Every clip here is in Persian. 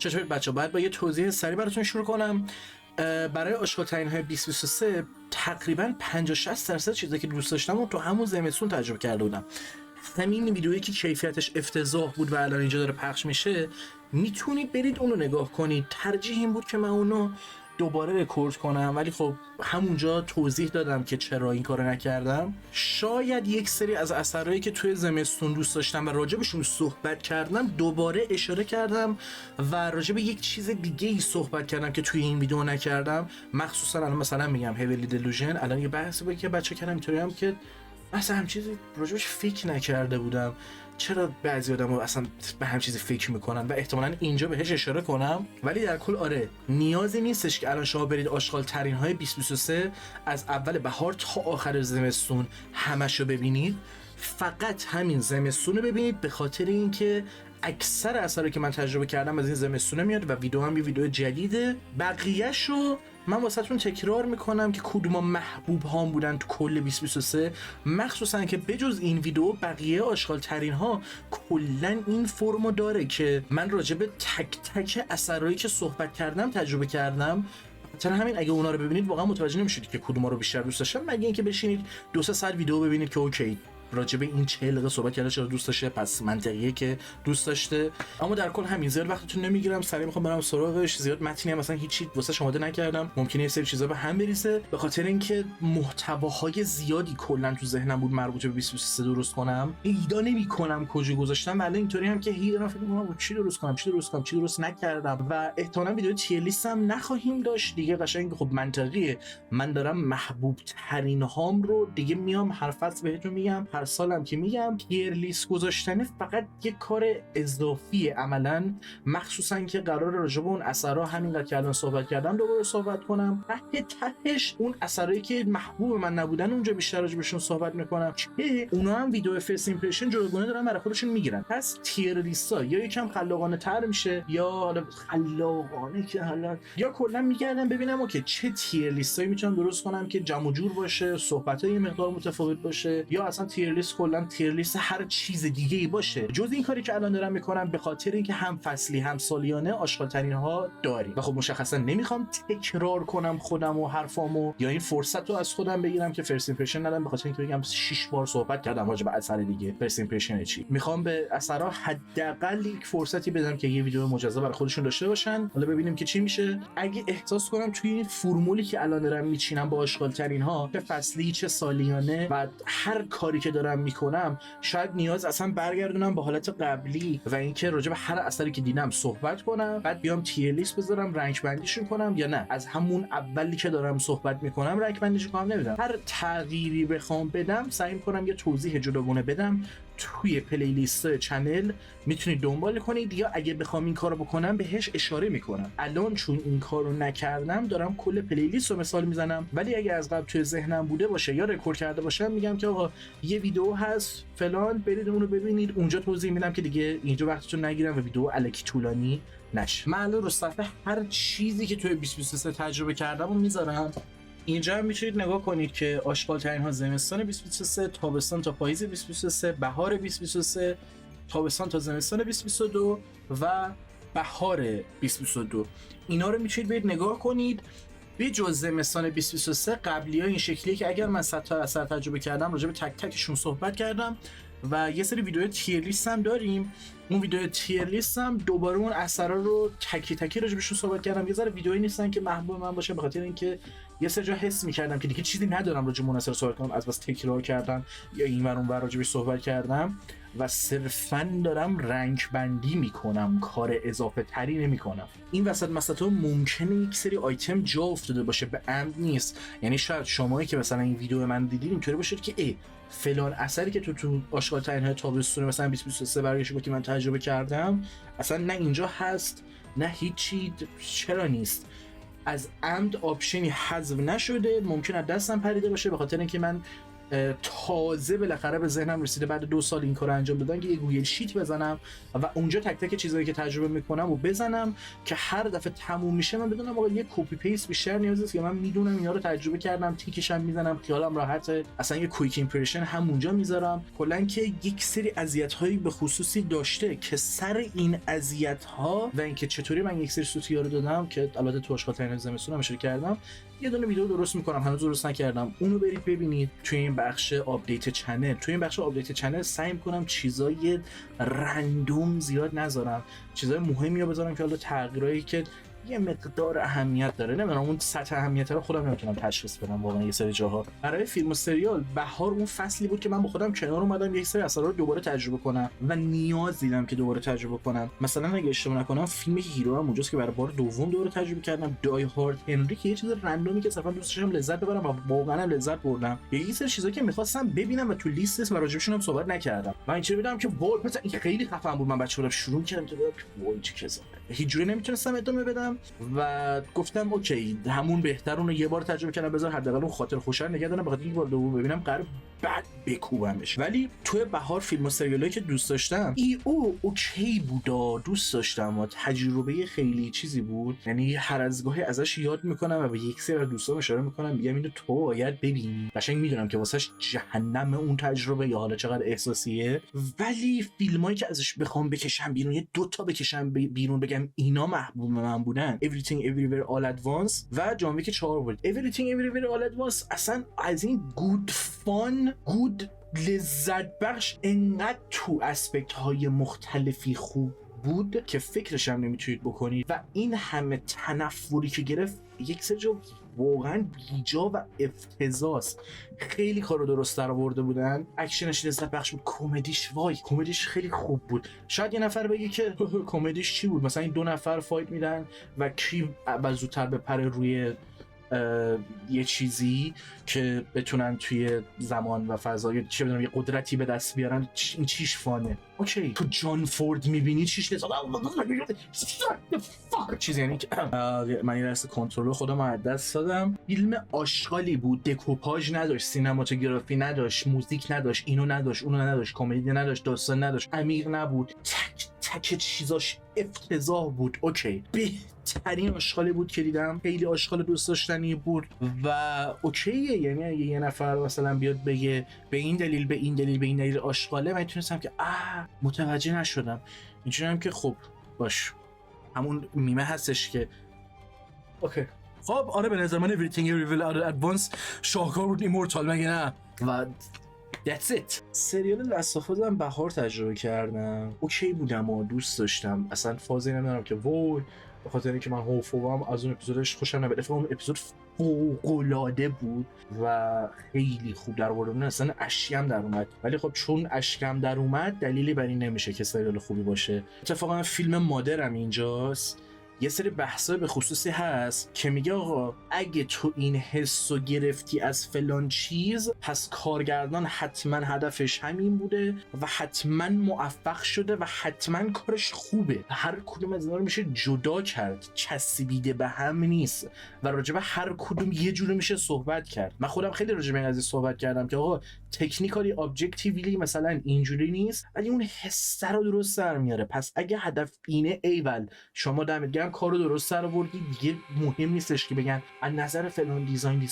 چطورید بچه؟ باید با یه توضیح سریع براتون شروع کنم. برای آشغال‌ترین‌های 2023 تقریبا 50-60% چیزایی که دوست داشتم رو تو همون زمستون تجربه کرده بودم. همین ویدیویی که کیفیتش افتضاح بود و الان اینجا داره پخش میشه، میتونید برید اونو نگاه کنید. ترجیح این بود که من اونو دوباره رکورد کنم، ولی خب همونجا توضیح دادم که چرا این کارو نکردم. شاید یک سری از اثرایی که توی زمستون دوست داشتم و راجبشون صحبت کردم دوباره اشاره کردم و راجب یک چیز دیگه ای صحبت کردم که توی این ویدیو نکردم. مخصوصا الان مثلا میگم هیولی دلوژن، الان یه بحثی بود که بچه کردم اینطوری هم که اصلا هم چیزی راجبش فکر نکرده بودم. چرا بعضی آدم‌ها اصلا به هم چیزی فکر میکنن و احتمالاً اینجا بهش اشاره کنم. ولی در کل آره، نیازی نیستش که الان شما برید آشغال‌ترین‌های 2023 از اول بهار تا آخر زمستون همشو ببینید. فقط همین زمستون رو ببینید، به خاطر اینکه اکثر اثری که من تجربه کردم از این زمستونه میاد و ویدیو هم یه ویدیو جدیده. بقیه‌شو من واسهتون تکرار میکنم که کدوما محبوب هام بودن تو کل 2023، مخصوصا که بجز این ویدیو بقیه آشغال‌ترین ها کلا این فرمو داره که من راجع به تک تک اثرایی که صحبت کردم تجربه کردم. چرا همین اگه اونا رو ببینید واقعا متوجه نمیشید که کدوما رو بیشتر دوست داشتم، مگه اینکه بشینید 2-3 ساعت ویدیو ببینید که اوکی راجب این 40 دقیقه صحبت کرده چرا دوست داشته، پس منطقیه که دوست داشته. اما در کل همین، زیاد وقتتون نمیگیرم، سریع میخوام برم سراغش. زیاد متنی هم مثلا هیچی واسه آماده نکردم، ممکنه یه سری چیزا به هم بریزه به خاطر اینکه محتواهای زیادی کلا تو ذهنم بود مربوط به 2023 درست کنم. ایدا نمیکنم کجا گذاشتم، ولی اینطوری هم که هیچ فکر میکنم چی درست نکردم و احتمالاً ویدیو تیر لیست هم نخواهیم داشت دیگه. قشنگ خب منطقیه، من دارم محبوب ترین هام رو دیگه میام هر فصل بهتون میگم، هر سالم که میگم. تیر لیست گذاشتن فقط یه کار اضافیه عملاً، مخصوصا که قرار راجع به اون اثرها همینقدر که الان صحبت کردم دوباره صحبت کنم. تهش اون اثرایی که محبوب من نبودن اونجا بیشتر راجع بهشون صحبت میکنم که اونا هم ویدیو فرست ایمپرشن جلوگونه دارن برای خودشون میگیرن. پس تیر لیستا یا یکم خلاقانه تر میشه، یا حالا خلاقانه که حالا یا کلا میگردم ببینم اوکی چه تیر لیستایی میتونم درست کنم که جمع و جور باشه، صحبتای یه مقدار متفاوت باشه، یا اصلا تیر لیست کلا تیر لیست هر چیز دیگه ای باشه. جز این کاری که الان دارم میکنم به خاطر اینکه هم فصلی هم سالیانه آشغال‌ترین ها داریم و خب مشخصا نمیخوام تکرار کنم خودم و حرفامو یا این فرصت رو از خودم بگیرم که فرست ایمپرشن ندم، به خاطر اینکه بگم 6 بار صحبت کردم راجع به اثر دیگه. فرست ایمپرشن چی؟ میخوام به اثرها حداقل یک فرصتی بدم که یه ویدیو مجزا برای خودشون داشته باشن. حالا ببینیم که چی میشه. اگه احساس کنم توی این فرمولی که الان دارم میچینم با آشغال‌ترین ها، چه فصلی چه سالیانه و هر کاری که دارم میکنم، شاید نیاز اصلا برگردونم به حالت قبلی و اینکه راجع به هر اثری که دیدم صحبت کنم، بعد بیام تیر لیست بذارم رنک بندیشون کنم، یا نه از همون اولی که دارم صحبت میکنم رنک بندیش کنم. نمیدونم، هر تغییری بخوام بدم سعی میکنم یه توضیح جداگونه بدم. توی پلیلیست چنل میتونید دنبال کنید، یا اگه بخوام این کارو بکنم بهش اشاره میکنم. الان چون این کارو نکردم دارم کل پلیلیست رو مثال میزنم، ولی اگه از قبل توی ذهنم بوده باشه یا رکورد کرده باشم میگم که آقا یه ویدیو هست فلان، برید اون رو ببینید، اونجا توضیح میدم که دیگه اینجا وقتتون نگیرم و ویدیو الکی طولانی نشه. من الان رو صفحه هر چیزی که توی 2023 تجربه کردم رو میذارم. اینجا هم میتونید نگاه کنید که آشغال‌ترین ها زمستان 2023، تابستان تا پاییز 2023، بهار 2023، تابستان تا زمستان 2022 و بهار 2022. اینا رو میتونید برید نگاه کنید. به جز زمستان 2023 قبلی‌ها این شکلیه که اگر من 100 تا اثر تجربه کردم راجع به تک تکشون صحبت کردم و یه سری ویدیو تیر لیست هم داریم. اون ویدیو تیر لیست هم دوباره اون اثرا رو تکی تکی راجع بهشون صحبت کردم. یه ذره ویدیویی نیستن که محبوب من باشه، به خاطر اینکه یه سری جا حس می‌کردم که دیگه چیزی ندارم راجع به اون اثر صحبت کنم، از بس تکرار کردم یا اینور اونور راجع بهش صحبت کردم و صرفاً دارم رنک بندی میکنم، کار اضافه تری نمیکنم. این وسط مثلا ممکنه یک سری آیتم جا افتاده باشه، به عمد نیست. یعنی شاید شمایی که مثلا این ویدیو من دیدین اینطوری باشه که فلان اثری که تو آشغال‌ترین های تابستون مثلا 2023 برگشت که من تجربه کردم اصلا نه اینجا هست نه هیچی. چرا نیست؟ از عمد آپشنی حذف نشده، ممکنه دستم پریده باشه به خاطر اینکه من تازه بالاخره به ذهنم رسیده بعد 2 سال این کارو انجام دادن که یه گوگل شیت بزنم و اونجا تک تک چیزایی که تجربه میکنم و بزنم که هر دفعه تموم میشه من بدونم آقا یه کپی پیست بیشتر نیاز نیست که من میدونم اینا رو تجربه کردم، تیکشم میزنم، خیالم راحته، اصلا یه کویک ایمپرشن همونجا میذارم. کلا که یک سری اذیت‌هایی به خصوصی داشته که سر این اذیت‌ها و اینکه چطوری من یک سری سوتیا رو دادم که البته تو آشغال زمستون هم اشاره کردم، یه دونه ویدیو درست میکنم، هنوز درست نکردم، اونو برید ببینید توی این بخش آپدیت چنل. توی این بخش آپدیت چنل سعی میکنم چیزای رندوم زیاد نذارم، چیزای مهمی رو بذارم که حالا تغییرایی که یه مقدار اهمیت داره، نمیدونم اون سطح اهمیت رو خودم نمیتونم تشخیص بدم واقعا. یه سری جاها برای فیلم و سریال بهار اون فصلی بود که من با خودم کنار اومدم یک سری اثرا رو دوباره تجربه کنم و نیاز دیدم که دوباره تجربه کنم. مثلا اگه اشتباه نکنم فیلم هیرو هم اونجاست که برای بار دوم دوباره تجربه کردم. دای هارد هنری که یه چیز رندومی که صرفا دوست داشتم لذت ببرم و واقعا لذت بردم. یه سری چیزا که می‌خواستم ببینم و تو لیست است و راجبشون هم صحبت نکردم. من اینجوری دیدم که وای مثلا این خیلی خفن بود، من بچه‌ها شروع کردم که وای چه کسافت، هیچ جوری نمیتونستم ادامه بدم و گفتم اوکی همون بهتر اونو یه بار تجربه کردم، بذار حداقل اون خاطر خوشا نگه دارم، بخاطر اینکه بار دوم ببینم قرار بعد بکوبمش. ولی توی بهار فیلم و سریالایی که دوست داشتم اوکی بودا، دوست داشتم و تجربه خیلی چیزی بود. یعنی هر از گاهی ازش یاد میکنم و به یک سری از دوستام اشاره میکنم، میگم اینو تو باید ببینی، قشنگ میدونم که واسش جهنم اون تجربه یا حالا چقدر احساسیه، ولی فیلمایی که ازش بخوام بکشم بیرون، یه دوتا بکشم بیرون بگم اینا محبوب من بودن، Everything Everywhere All at Once و جان ویک 4 بود. Everything Everywhere All at Once اصلا از این گود فان، گود لذت بخش، انقدر تو اسپکت های مختلفی خوب بود که فکرش هم نمیتونید بکنید و این همه تنفری که گرفت یک سری جا واقعا بیجا و افتضاحست. خیلی کارو درست در آورده بودن، اکشنش لذت بخش بود، کمدیش خیلی خوب بود. شاید یه نفر بگه که کمدیش چی بود، مثلا این 2 نفر فایت میدن و کی اول زودتر بپره روی یه چیزی که بتونن توی زمان و فضای چه بدونم یه قدرتی به دست بیارن، این چیش فانه. اوکی تو جان فورد میبینی چیش لذت چیز، یعنی که من یه دست کنترل خودم از دست دادم. فیلم آشغالی بود، دکوپاژ نداشت، سینماتوگرافی نداشت، موزیک نداشت، اینو نداشت، اونو نداشت، کمدی نداشت، داستان نداشت، عمیق نبود، تک چیزاش افتضاح بود. اوکی بهترین آشغالی بود که دیدم، خیلی آشغال دوست داشتنی بود و اوکیه. یعنی اگه یه نفر مثلا بیاد بگه به این دلیل به این دلیل به این دلیل آشغاله، من میتونستم که متوجه نشدم، میتونم که خب باش همون میمه هستش که اوکی خب آره به نظر من Everything Everywhere All at Once شاهکار بود، ایمورتال مگه نه؟ و That's it. سریال لاست هم بهار تجربه کردم، اوکی بودم و دوست داشتم، اصلا فازی نمیدارم که وای به خاطر اینکه من هوفوام از اون اپیزودش خوشم نمیاد. اون اپیزود فوق‌العاده بود و خیلی خوب در آورده بود، اصلا اشکم در اومد. ولی خب چون اشکم در اومد دلیلی بر این نمیشه که سریال خوبی باشه. اتفاقا فیلم مادرم اینجاست، یه سری بحثای به خصوصی هست که میگه آقا اگه تو این حسو گرفتی از فلان چیز، پس کارگردان حتما هدفش همین بوده و حتما موفق شده و حتما کارش خوبه. هر کدوم از اینا رو میشه جدا کرد، چسبیده به هم نیست و راجبه هر کدوم یه جوری میشه صحبت کرد. من خودم خیلی راجبه این قضیه صحبت کردم که آقا تکنیکالی ابجکتیولی مثلا اینجوری نیست، ولی اون حس رو درست در میاره. پس اگه هدف اینه ایول شما دمت گرم کارو درست در آوردی، دیگه مهم نیستش که بگن از نظر فلان دیزاین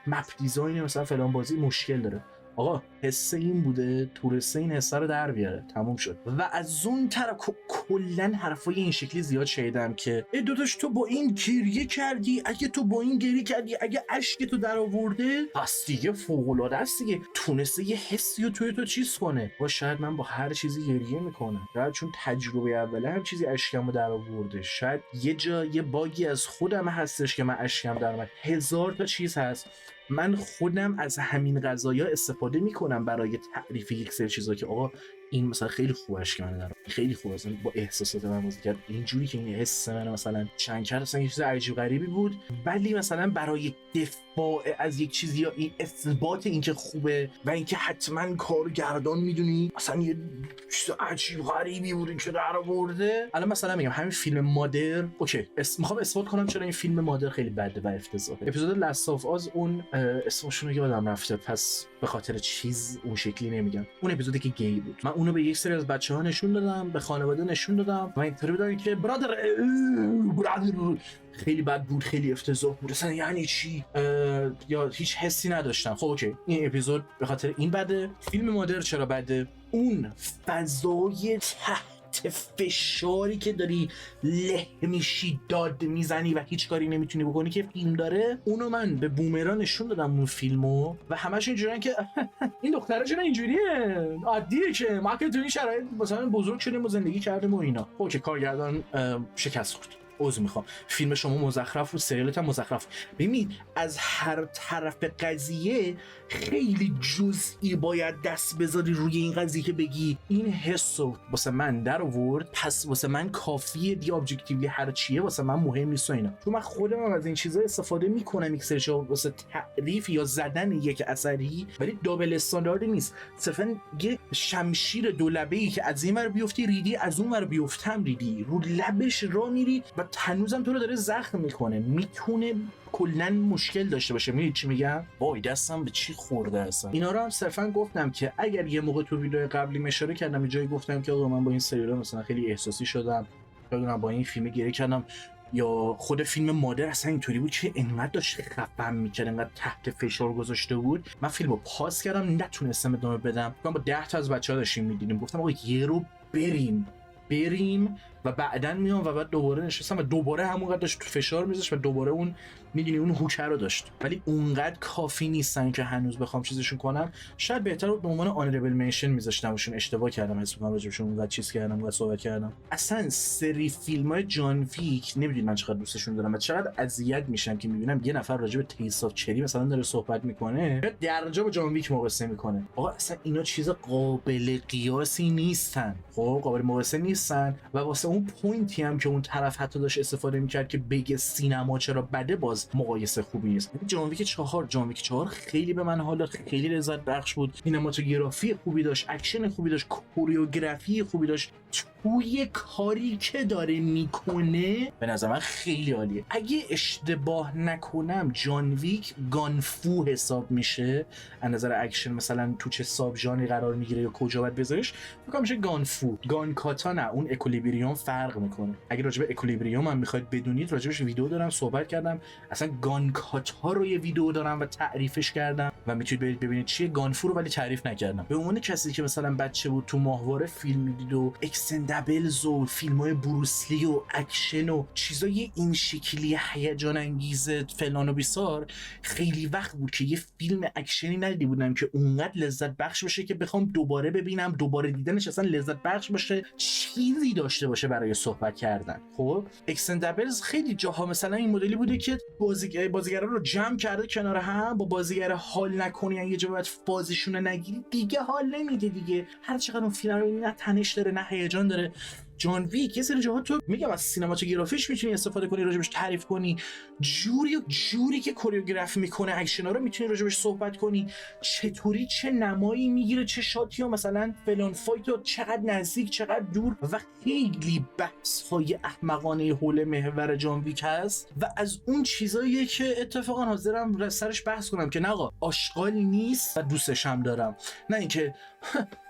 مپ دیزاین مثلا فلان بازی مشکل داره. آقا حس این بوده، تورسته این حس رو در بیاره، تموم شد. و از اون طرف کلا حرفای این شکلی زیاد شنیدم که داداش تو با این گریه کردی، اگه تو با این گریه کردی، اگه اشک تو در آورده پس دیگه فوق العاده است دیگه، تونسته یه حسی رو توی تو چیز کنه. و شاید من با هر چیزی گریه میکنم، شاید چون تجربه اوله هم چیزی اشکمو در آورده، شاید یه جا یه باگی از خودم هستش که من اشکم در اومد. هزار تا چیز هست. من خودم از همین قضایا استفاده میکنم برای تعریف یک سری چیزا که آقا این مثلا خیلی خوبش که من دارم، خیلی خوبه، مثلا با احساسات من بازی کرد، اینجوری که این حس من مثلا چند کرد، اصلا یه چیز عجیب غریبی بود. ولی مثلا برای دفاع از یک چیزی یا این اثبات اینکه خوبه و اینکه حتما کارگردان میدونی اصلا یه چیز عجیب غریبی بود که در آورده. الان مثلا میگم همین فیلم مادر، اوکی میخوام اثبات کنم چرا این فیلم مادر خیلی بده و افتضاحه. اپیزود لاست آف آز اون اسمشون رو یادم رفته، پس به خاطر چیز اون شکلی نمیگم. اون اپیزودی که گی بود، من اونو به یک سری از بچه‌ها نشون دادم، به خانواده نشون دادم و اینطوری بودن که برادر خیلی بد بود، خیلی افتضاح بود، اصلا یعنی چی، یا هیچ حسی نداشتم. خب اوکی این اپیزود به خاطر این بده. فیلم مادر چرا بده؟ اون فضای تحت فشاری که داری له میشی، داد میزنی و هیچ کاری نمیتونی بکنی که فیلم داره، اونو من به بومران نشون دادم اون فیلمو و همش اینجوریه که این دختره چرا اینجوریه، عادیه که ما که تو این شرایط مثلا بزرگ شدیم و زندگی کردیم و اینا. خب که کارگردان شکست خورد، عذر میخوام، فیلم شما مزخرف بود، سریالت هم مزخرف. ببین از هر طرف قضیه خیلی جزئی باید دست بذاری روی این قضیه که بگی این حسو واسه من در آورد، پس واسه من کافیه دی ابجکتیولی هر چیه واسه من مهم نیست و اینا. چون من خودم از این چیزا استفاده میکنم یک سری واسه تعریف یا زدن یک اثری، ولی دابل استاندارد نیست، صرفا یه شمشیر دولبه‌ای که از این ور بیفتی ریدی، از اون ور بیفتم ریدی، رو لبش را میری و هنوزم تو رو داره زخم میکنه. میتونه کلا مشکل داشته باشه. میدونی چی میگم؟ وای دستم به چی خورده اصلا. اینا رو هم صرفا گفتم که اگر یه موقع تو ویدیو قبلی اشاره کردم، جایی گفتم که آقا من با این سریال مثلا خیلی احساسی شدم، بدونم با این فیلم گریه کردم، یا خود فیلم مادر اصلا اینطوری بود که انقدر داشت خفم میکرد، انقدر تحت فشار گذاشته بود، من فیلمو پاس کردم، نتونستم ادامه بدم. من با 10 تا از بچه‌ها داشتیم میدیدیم، گفتم آقا یه رو بریم و بعدن میام و بعد دوباره نشستم و دوباره همونقدر داشت تو فشار میذاشت و دوباره اون میدونی اون هوکر رو داشت، ولی اونقدر کافی نیستن که هنوز بخوام چیزشون کنم. شاید بهتر بود به عنوان آنریبل منشن میذاشتمشون، اشتباه کردم حس میکنم راجبشون اونقدر چیز کردم و صحبت کردم. اصلا سری فیلم‌های جان ویک نمیدونید من چقدر دوستشون دارم و چقدر اذیت میشم که میبینم یه نفر راجب تیس آف چری مثلا داره صحبت میکنه درجا با جان ویک مقایسه میکنه. آقا اصلا اینا چیز قابل قیاسی نیستن، خب قابل مقایسه نیستن و واسه اون پوینتی هم که اون طرف حتی داشت استفاده میکرد که بگه سینما چرا بده، باز مقایسه خوبی نیست. جان ویک 4 خیلی به من حال خیلی لذت بخش بود، سینماتوگرافی خوبی داشت، اکشن خوبی داشت، کوریوگرافی خوبی داشت، توی کاری که داره میکنه به نظر من خیلی عالیه. اگه اشتباه نکنم جان ویک گانفو حساب میشه از نظر اکشن، مثلا تو چه ساب ژانری قرار میگیره یا کجا باید بذاریش، فکر کنم میشه گانفو. گان کاتا نه، اون اکولیبریوم فرق میکنه. اگه راجع به اکولیبریوم هم میخواید بدونید، راجبش ویدیو دارم صحبت کردم، اصلا گان کاتا رو یه ویدیو دارم و تعریفش کردم و میتونید برید ببینید چیه. گانفو رو ولی تعریف نکردم. به عنوان کسی که مثلا بچه بود تو ماهواره فیلم میدید و اکسندبلز و فیلم‌های بروسلی و اکشن و چیزای این شکلی هیجان انگیز فلان و بیسار، خیلی وقت بود که یه فیلم اکشنی ندیده بودم که اونقدر لذت بخش باشه که بخوام دوباره ببینم، دوباره دیدنش اصلا لذت بخش باشه، چیزی داشته باشه برای صحبت کردن. خب اکسندبلز خیلی جاها مثلا این مدلی بوده که بازیگرا رو جمع کرده کنار هم، با بازیگر حال نکنی یه جا باید فازشون رو نگیری دیگه حال نمیده دیگه. هر چقدر اون فیلم رو نه تنش داره نه هیجان داره. جان ویک یه سری جاها تو میگم از سینماتوگرافیش میتونی استفاده کنی، راجبش تعریف کنی، جوری که کوریوگرافی میکنه اکشنا رو میتونی راجبش صحبت کنی، چطوری چه نمایی میگیره، چه شاتی ها مثلا فلان فایت رو چقدر نزدیک چقدر دور و خیلی بحث های احمقانه حول محور جان ویک هست و از اون چیزاییه که اتفاقا حاضرم سرش بحث کنم که نه آقا آشغال نیست و دوستش هم دارم، نه اینکه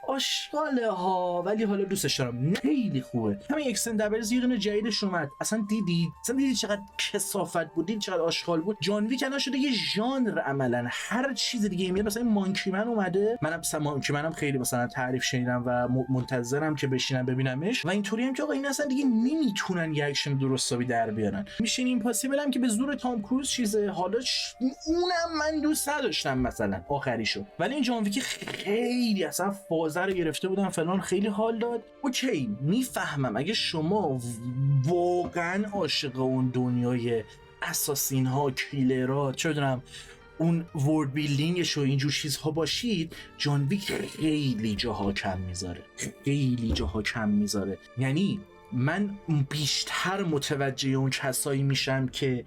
آشغاله ها ولی حالا دوستش دارم، خیلی خوبه. همین اکسندبلز یه دونه جدیدش اومد، اصلا دیدی چقدر کثافت بود، دیدی چقدر آشغال بود. جان ویک الان شده یه ژانر عملا، هر چیز دیگه میاد. مثلا مانکی من اومده، منم مثلا مانکی منم خیلی مثلا تعریف شنیدم و منتظرم که بشینم ببینمش و اینطوری هم که آقا این اصلا دیگه نمیتونن یه اکشن درستابی در بیارن. میشین ایمپاسیبل هم که به زور تام کروز چیزه، حالا اونم من دوست نداشتم مثلا آخریشو، ولی این جان ویک خیلی اصلا فازه رو گرفته بودن فلان، خیلی حال داد. اوکی میفهمم اگه شما واقعا عاشق اون دنیای اساسین ها کیلرها چه بدونم اون ورد بیلدینگش و اینجور چیزها باشید، جان ویک خیلی جاها کم میذاره. یعنی من بیشتر متوجه اون کسایی میشم که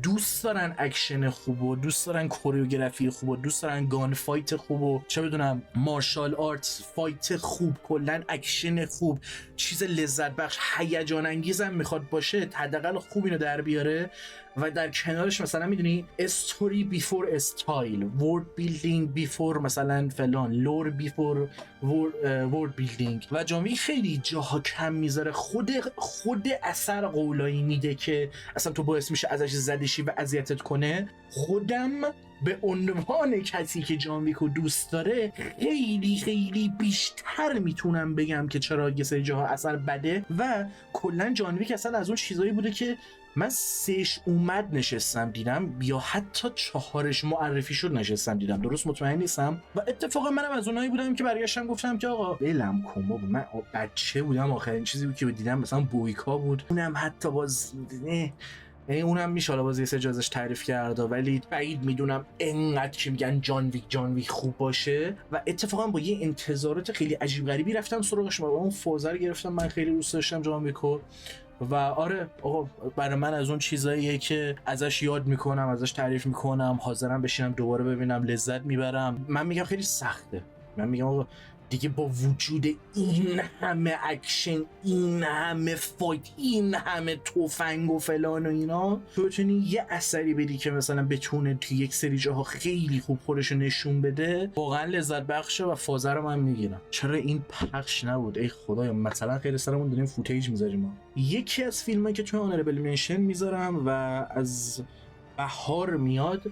دوست دارن اکشن خوب و دوست دارن کوریوگرافی خوب و دوست دارن گان فایت خوب و چه بدونم مارشال آرت فایت خوب، کلا اکشن خوب، چیز لذت بخش هیجان انگیزم میخواد باشه، حداقل خوب اینو در بیاره و در کنارش مثلا میدونی استوری بیفور استایل، ورد بیلدینگ بیفور مثلا فلان، لور بیفور ورد بیلدینگ. و جان ویک خیلی جاها کم میذاره، خود اثر قولایی میده که اصلا تو باعث میشه ازش زدشی و اذیتت کنه. خودم به عنوان کسی که جان ویک رو دوست داره خیلی خیلی بیشتر میتونم بگم که چرا یه سری جاها اثر بده. و کلا جان ویک اصلا از اون چیزایی بوده که من 3ش اومد نشستم دیدم یا حتی 4ش معرفی شد نشستم دیدم، درست مطمئن نیستم. و اتفاقا منم از اونایی بودم که برگشتم گفتم که آقا بلم کن بابا، من بچه بودم آخرین چیزی بود که دیدم مثلا بویکا بود، اونم حتی باز یعنی اونم میشه حالا باز یه سه جازش تعریف کرده، ولی بعید میدونم انقدر که میگن جان ویک خوب باشه. و اتفاقا با یه انتظارات خیلی عجیب غریبی رفتم سراغش و اون فوزر گرفتم. من خیلی دوست داشتم جان ویکو و آره آقا برای من از اون چیزاییه که ازش یاد میکنم، ازش تعریف میکنم، حاضرم بشینم دوباره ببینم، لذت میبرم. من میگم خیلی سخته، من میگم آقا دیگه با وجود این همه اکشن، این همه فایت، این همه تفنگ و فلان و اینا، تو بتونی یه اثری بدی که مثلا بتونه تو یک سری جاها خیلی خوب خودش نشون بده، واقعا لذت بخشه و فازه رو من میگیرم. چرا این پخش نبود ای خدایا؟ مثلا خیلی سرمون داریم فوتیج میذاریم ما. یکی از فیلمایی که تو آنربل منشن میذارم و از بهار میاد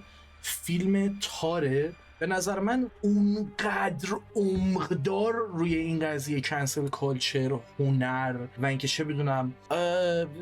فیلم تاره. به نظر من اونقدر عمقدار روی این قضیه کنسل کالچر، هنر و اینکه چه بدونم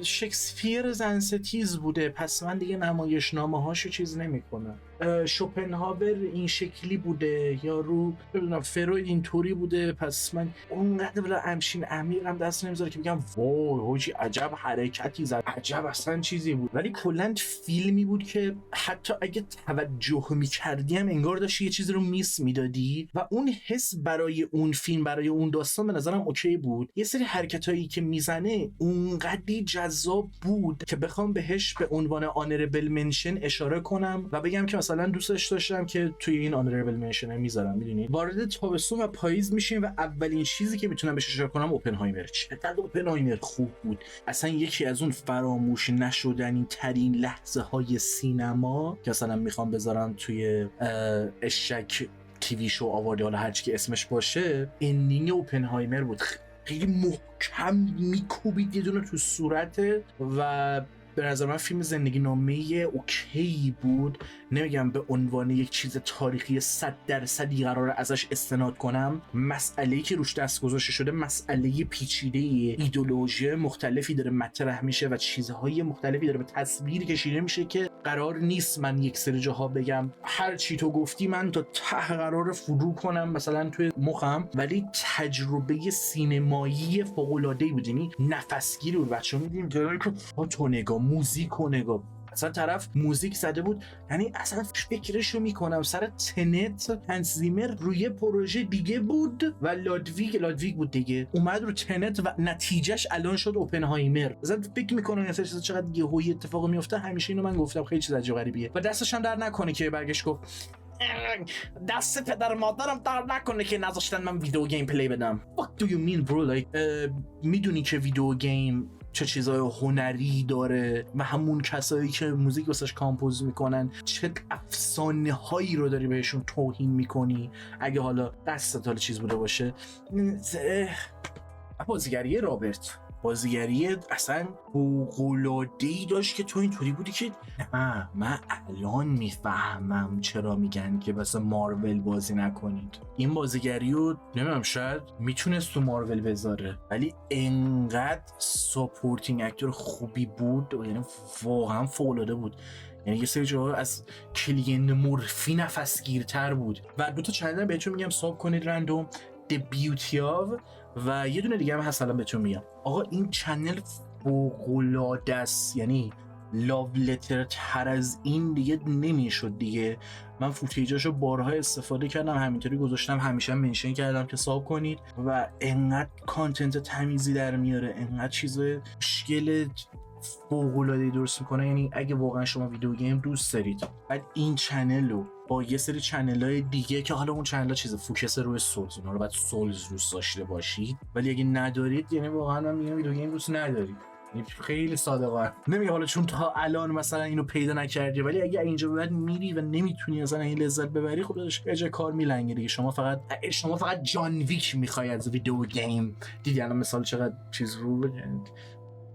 شکسپیر زنستیز بوده، پس من دیگه نمایشنامه هاشو چیز نمیکنم. شوپنهاور این شکلی بوده یا رو بدونم فروید اینطوری بوده، پس من اونقدر بلا همشین عمیقم دست نمیذاره که بگم وای حاجی عجب حرکتی زد، عجب اصلا چیزی بود. ولی کلا فیلمی بود که حتی اگه توجه میکردیم انگار داشت یه چیزی رو میس میدادی و اون حس برای اون فیلم، برای اون داستان به نظرم اوکی بود. یه سری حرکتایی که میزنه اونقدی جذاب بود که بخوام بهش به عنوان آنربل منشن اشاره کنم و بگم که مثلا دوستش داشتم که توی این آنربل منشن میذارم. میدونید وارد تابستون و پاییز میشیم و اولین چیزی که میتونم بهش اشاره کنم اوپنهایمر. چقدر اوپنهایمر خوب بود، اصلا یکی از اون فراموش نشدنی ترین لحظه های سینما که اصلا میخوام بذارم توی اشک تیوی شو آوردی، حالا هرچی که اسمش باشه، اندینگ اوپنهایمر بود. خیلی محکم میکوبید یه دونه تو صورته و به نظر من فیلم زندگی نامه اوکی بود. نمیگم به عنوان یک چیز تاریخی 100% قراره ازش استناد کنم. مسئله‌ای که روش دست گذاشته شده مسئله پیچیده، ایدئولوژی مختلفی داره مطرح میشه و چیزهای مختلفی داره به تصویر کشیده میشه که قرار نیست من یک سری جاها بگم هر چی تو گفتی من تا ته قرار فرو کنم مثلا توی مخم. ولی تجربه سینمایی فوق‌العاده‌ای بود، یعنی نفسگیر بود. بچه‌ها می‌دیدیم که تو نگاه موزیک و نگاه، اصلا طرف موزیک زده بود، یعنی اصلا فکرشو میکنم سر تنت هنسزیمر روی پروژه دیگه بود و لادویگ بود دیگه، اومد رو تنت و نتیجهش الان شد اوپنهایمر. اصلا فکر میکنم اصلا چقدر یهویی اتفاق میفته. همیشه اینو من گفتم خیلی چیز عجیب غریبیه و دستش هم در نکنه که برگشت گفت دست پدر مادرم در نکنه که نذاشتن من ویدیو گیم پلی بدم. What do you mean bro? Like میدونی که ویدیو گیم چه چیزای هنری داره و همون کسایی که موزیک واسش کامپوز میکنن چه افسانه هایی رو داری بهشون توهین میکنی. اگه حالا دستت حالا چیز بوده باشه. بازیگری رابرت، بازیگری اصلا فوق‌العاده‌ای داشت که تو اینطوری بودی که من الان میفهمم چرا میگن که واسه مارول بازی نکنید. این بازیگری رو نمیدونم شاید میتونست تو مارول بذاره، ولی انقدر ساپورتینگ اکتور خوبی بود، یعنی واقعا فوق‌العاده بود. یعنی یه سری جاها از کلین مورفی نفسگیرتر بود. و دوتا چنل بهتون میگم ساب کنید رندوم، The Beauty of و یه دونه دیگه هم هست الان بهتون میگم. آقا این چنل فوق‌العاده است، یعنی لاو لتر تر از این دیگه نمیشد دیگه. من فوتیجاشو بارها استفاده کردم، همینطوری گذاشتم، همیشه منشن کردم که ساب کنید و انقدر کانتنت تمیزی در میاره، انقدر چیز مشکل فوق‌العاده درست میکنه. یعنی اگه واقعا شما ویدیو گیم دوست دارید، بعد این چنل رو با یه سری چنل‌های دیگه که حالا اون چنل‌ها چیز فوکس روی سولز، اونا رو بعد سولز دوست داشته باشید، ولی اگه ندارید یعنی واقعا من میگم ویدیو گیم دوست ندارید. خیلی صادقانه نمیگم حالا چون تا الان مثلا اینو پیدا نکردی، ولی اگه اینجا به بعد میری و نمیتونی مثلا این لذت ببری، خب داداش یه جای کار میلنگه دیگه. شما فقط جان ویک میخوای از ویدیو گیم. دیدی الان مثال چقدر چیز رو بگید.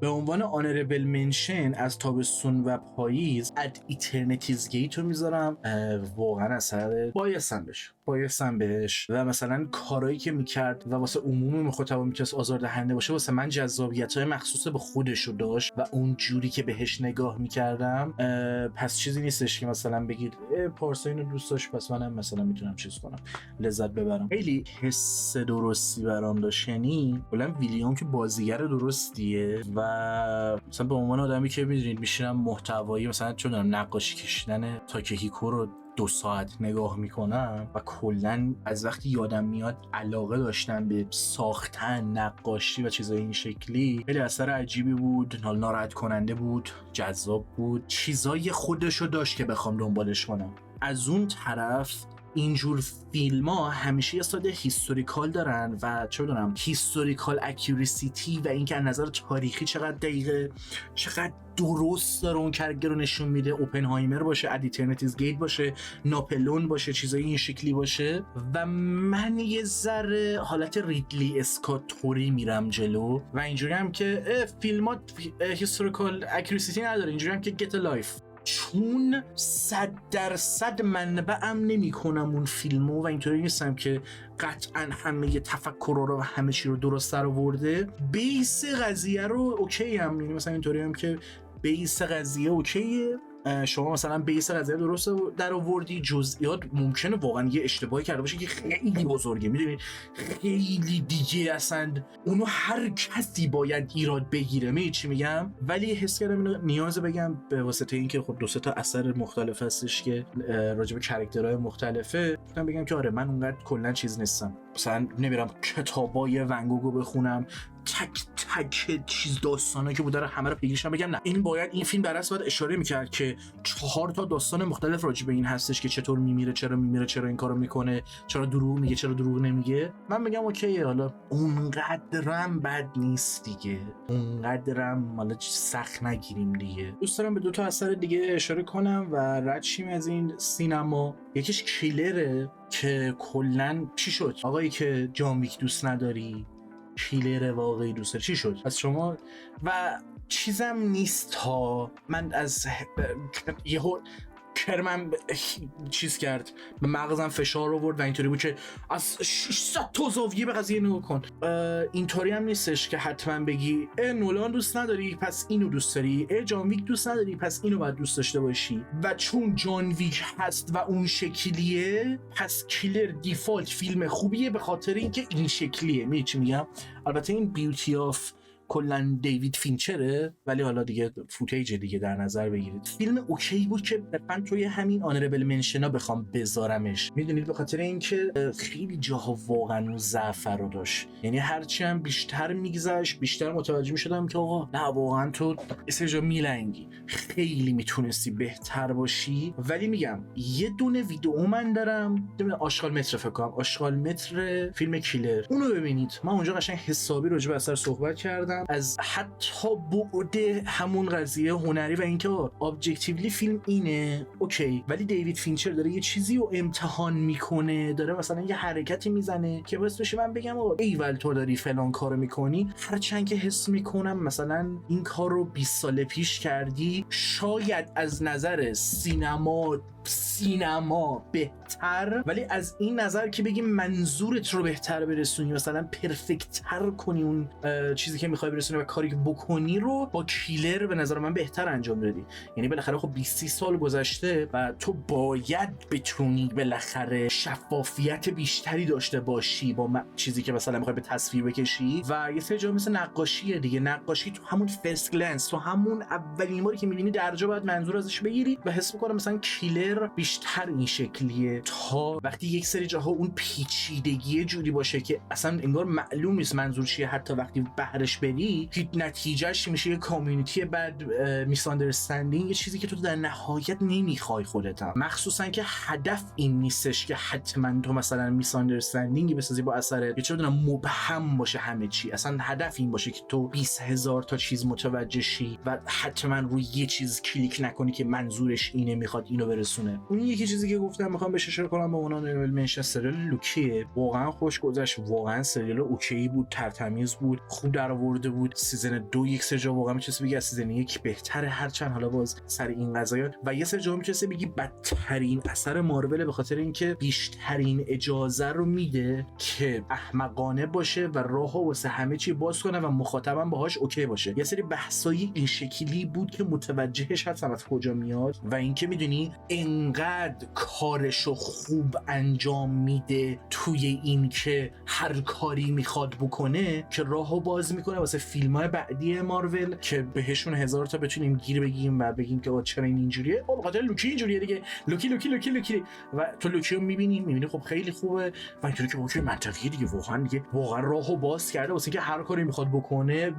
به عنوان آنربل منشن از تابستون و پاییز اد ایترنیتیز گیت رو میذارم. واقعا اثر بایستم بهش و مثلا کارهایی که میکرد و واسه عموم مخاطبا میتونست آزاردهنده باشه، واسه من جذابیت‌های مخصوص به خودش رو داشت و اون جوری که بهش نگاه میکردم. پس چیزی نیستش که مثلا بگید پارسا اینو دوست داشت پس منم مثلا میتونم چیز کنم لذت ببرم. خیلی حس درستی برام داشت. یعنی کلا ویلیام که بازیگر درستیه و مثلا به عنوان آدمی که میدونید میشینم محتوایی مثلا چون دارم نقاشی کشیدن تاکهیکو رو 2 ساعت نگاه میکنم و کلا از وقتی یادم میاد علاقه داشتم به ساختن نقاشی و چیزای این شکلی. خیلی اثر عجیبی بود، ناراحت کننده بود، جذاب بود، چیزای خودشو داشت که بخوام دنبالش کنم. از اون طرف اینجور فیلم ها همیشه یه ساده هیستوریکال دارن و چه بدونم هیستوریکال اکیوریسیتی و اینکه از نظر تاریخی چقدر دقیقه، چقدر درست داره اون کرکتر رو نشون میده. اوپنهایمر باشه، ادیترنتیز گیت باشه، ناپلون باشه، چیزای این شکلی باشه و من یه ذره حالت ریدلی اسکاتوری میرم جلو و اینجوری هم که فیلمات هیستوریکال اکیوریسیتی نداره، اینجوری هم که گت لایف، چون 100% منبعم نمی کنم اون فیلمو و اینطوری نیستم که قطعا همه تفکر رو و همه چی رو درست در آورده. بیس قضیه رو اوکی هم، یعنی مثلا اینطوری هم که بیس قضیه اوکیه، شما مثلا بیس قضیه درست در آوردی، جزئیات ممکنه واقعا یه اشتباهی کرده باشه که خیلی بزرگه، میدونی خیلی دیگه اصلا اونو هر کسی باید ایراد بگیره، میدونی چی میگم. ولی حس کردم اینو نیاز بگم به واسطه اینکه خب 2-3 تا اثر مختلف هستش که راجع به کاراکترهای مختلفه، گفتم بگم که آره من اونقدر کلا چیز نیستم، مثلا نمیرم کتابای ونگوگو بخونم تک چیز داستانه که بوده رو همه رو پیگیرشم بگم نه این باید این فیلم درست باید اشاره میکرد که 4 تا داستان مختلف راجع به این هستش که چطور میمیره، چرا این کارو میکنه، چرا دروغ میگه، چرا دروغ نمیگه. من میگم اوکی، حالا اونقدرم بد نیست دیگه، اونقدرم حالا سخت نگیریم دیگه. دوست دارم به 2 تا اثر دیگه اشاره کنم و رد شیم از این سینما. یکیش کیلره که کلا چی شد آقایی که جان ویک دوست نداری، کیلر واقعی دوست داری، چی شد از شما؟ و چیزم نیست ها، من از یهو کرمم چیز کرد، به مغزم فشار آورد و اینطوری بود که از 600 تا زاویه به قضیه نگاه کن. اینطوری هم نیستش که حتما بگی نولان دوست نداری پس اینو دوست داری، جان ویک دوست نداری پس اینو باید دوست داشته باشی و چون جان ویک هست و اون شکلیه پس کیلر دیفالت فیلم خوبیه به خاطر اینکه این شکلیه. می‌دونی چی میگم؟ البته این بیوتی آف کلا دیوید فینچره، ولی حالا دیگه فوتیج دیگه در نظر بگیرید. فیلم اوکی بود که من توی همین آنربل منشنا بخوام بذارمش، میدونید به خاطر اینکه خیلی جاها واقعا اون ضعف رو داشت. یعنی هرچی هم بیشتر میگذشت بیشتر متوجه میشدم که آقا نه واقعا تو استرجا میلنگی، خیلی میتونستی بهتر باشی. ولی میگم یه دونه ویدیو من دارم، آشغال متر فکر کنم، آشغال متر فیلم کیلر، اونو ببینید. من اونجا قشنگ حسابی راجع به اثر صحبت کردم، از حتی بعد همون قضیه هنری و اینکه ابجکتیولی فیلم اینه اوکی، ولی دیوید فینچر داره یه چیزی رو امتحان میکنه، داره مثلا یه حرکتی میزنه که باعث بشه من بگم ایول تو داری فلان کارو میکنی، هرچند که حس میکنم مثلا این کار رو 20 سال پیش کردی، شاید از نظر سینما بهتر، ولی از این نظر که بگیم منظورت رو بهتر برسونی، مثلا پرفکت تر کنی اون چیزی که میخوای برسونی و کاری که بکنی رو با کیلر به نظر من بهتر انجام دادی. یعنی بالاخره خب 20 سال گذشته و تو باید بتونی بالاخره شفافیت بیشتری داشته باشی با چیزی که مثلا میخوای به تصویر بکشی. و یه سری جا مثل نقاشیه دیگه، نقاشی تو همون فرست گلنس، تو همون اولین باری که میبینی درجا باید منظور ازش بگیری و حس میکنم مثلا کیلر بیشتر این شکلیه تا وقتی یک سری جاها اون پیچیدگی جوری باشه که اصلا انگار معلوم نیست منظور چیه، حتی وقتی بهرش بری بدی که نتیجهش میشه یه کامیونیتی بد، میساندرستندینگ، یه چیزی که تو در نهایت نمیخوای خودت هم. مخصوصا که هدف این نیستش که حتما تو مثلا میساندرستندینگی بسازی با اثرت، یا چه بدونم مبهم باشه همه چی. اصلا هدف این باشه که تو 20,000 تا چیز متوجه شی و حتما روی یه چیز کلیک نکنی که منظورش اینه، میخواد اینو برسونه. اون یکی چیزی که گفتم میخوام بهش اشاره کنم به عنوان منشن، سریال لوکی واقعا خوش گذشت، واقعا سریال اوکی بود، ترتمیز بود، خوب درآورده بود. سیزن 2 یک سری جا واقعا میشه بگی از سیزن 1 بهتره، هرچند حالا باز سر این قضايا، و یه سری جا میشه بگی بدترین اثر مارول، به خاطر اینکه بیشترین اجازه رو میده که احمقانه باشه و راهو واسه همه چی باز کنه و مخاطبم باهاش اوکی باشه. یه سری بحثایی این شکلی بود که متوجهش هستم از کجا میاد و اینکه میدونی انقدر کارشو خوب انجام میده توی این که هر کاری میخواد بکنه که راهو باز میکنه واسه فیلم‌های بعدی مارول که بهشون 1000 تا بتونیم گیر بگیم و بگیم که چرا این اینجوریه. به خاطر لوکی اینجوریه دیگه، لوکی و تو لوکی رو میبینی خب خیلی خوبه و اینطوری که اوکی منطقیه دیگه، واقعا راهو باز کرده واسه اینکه هر کاری میخواد بکنه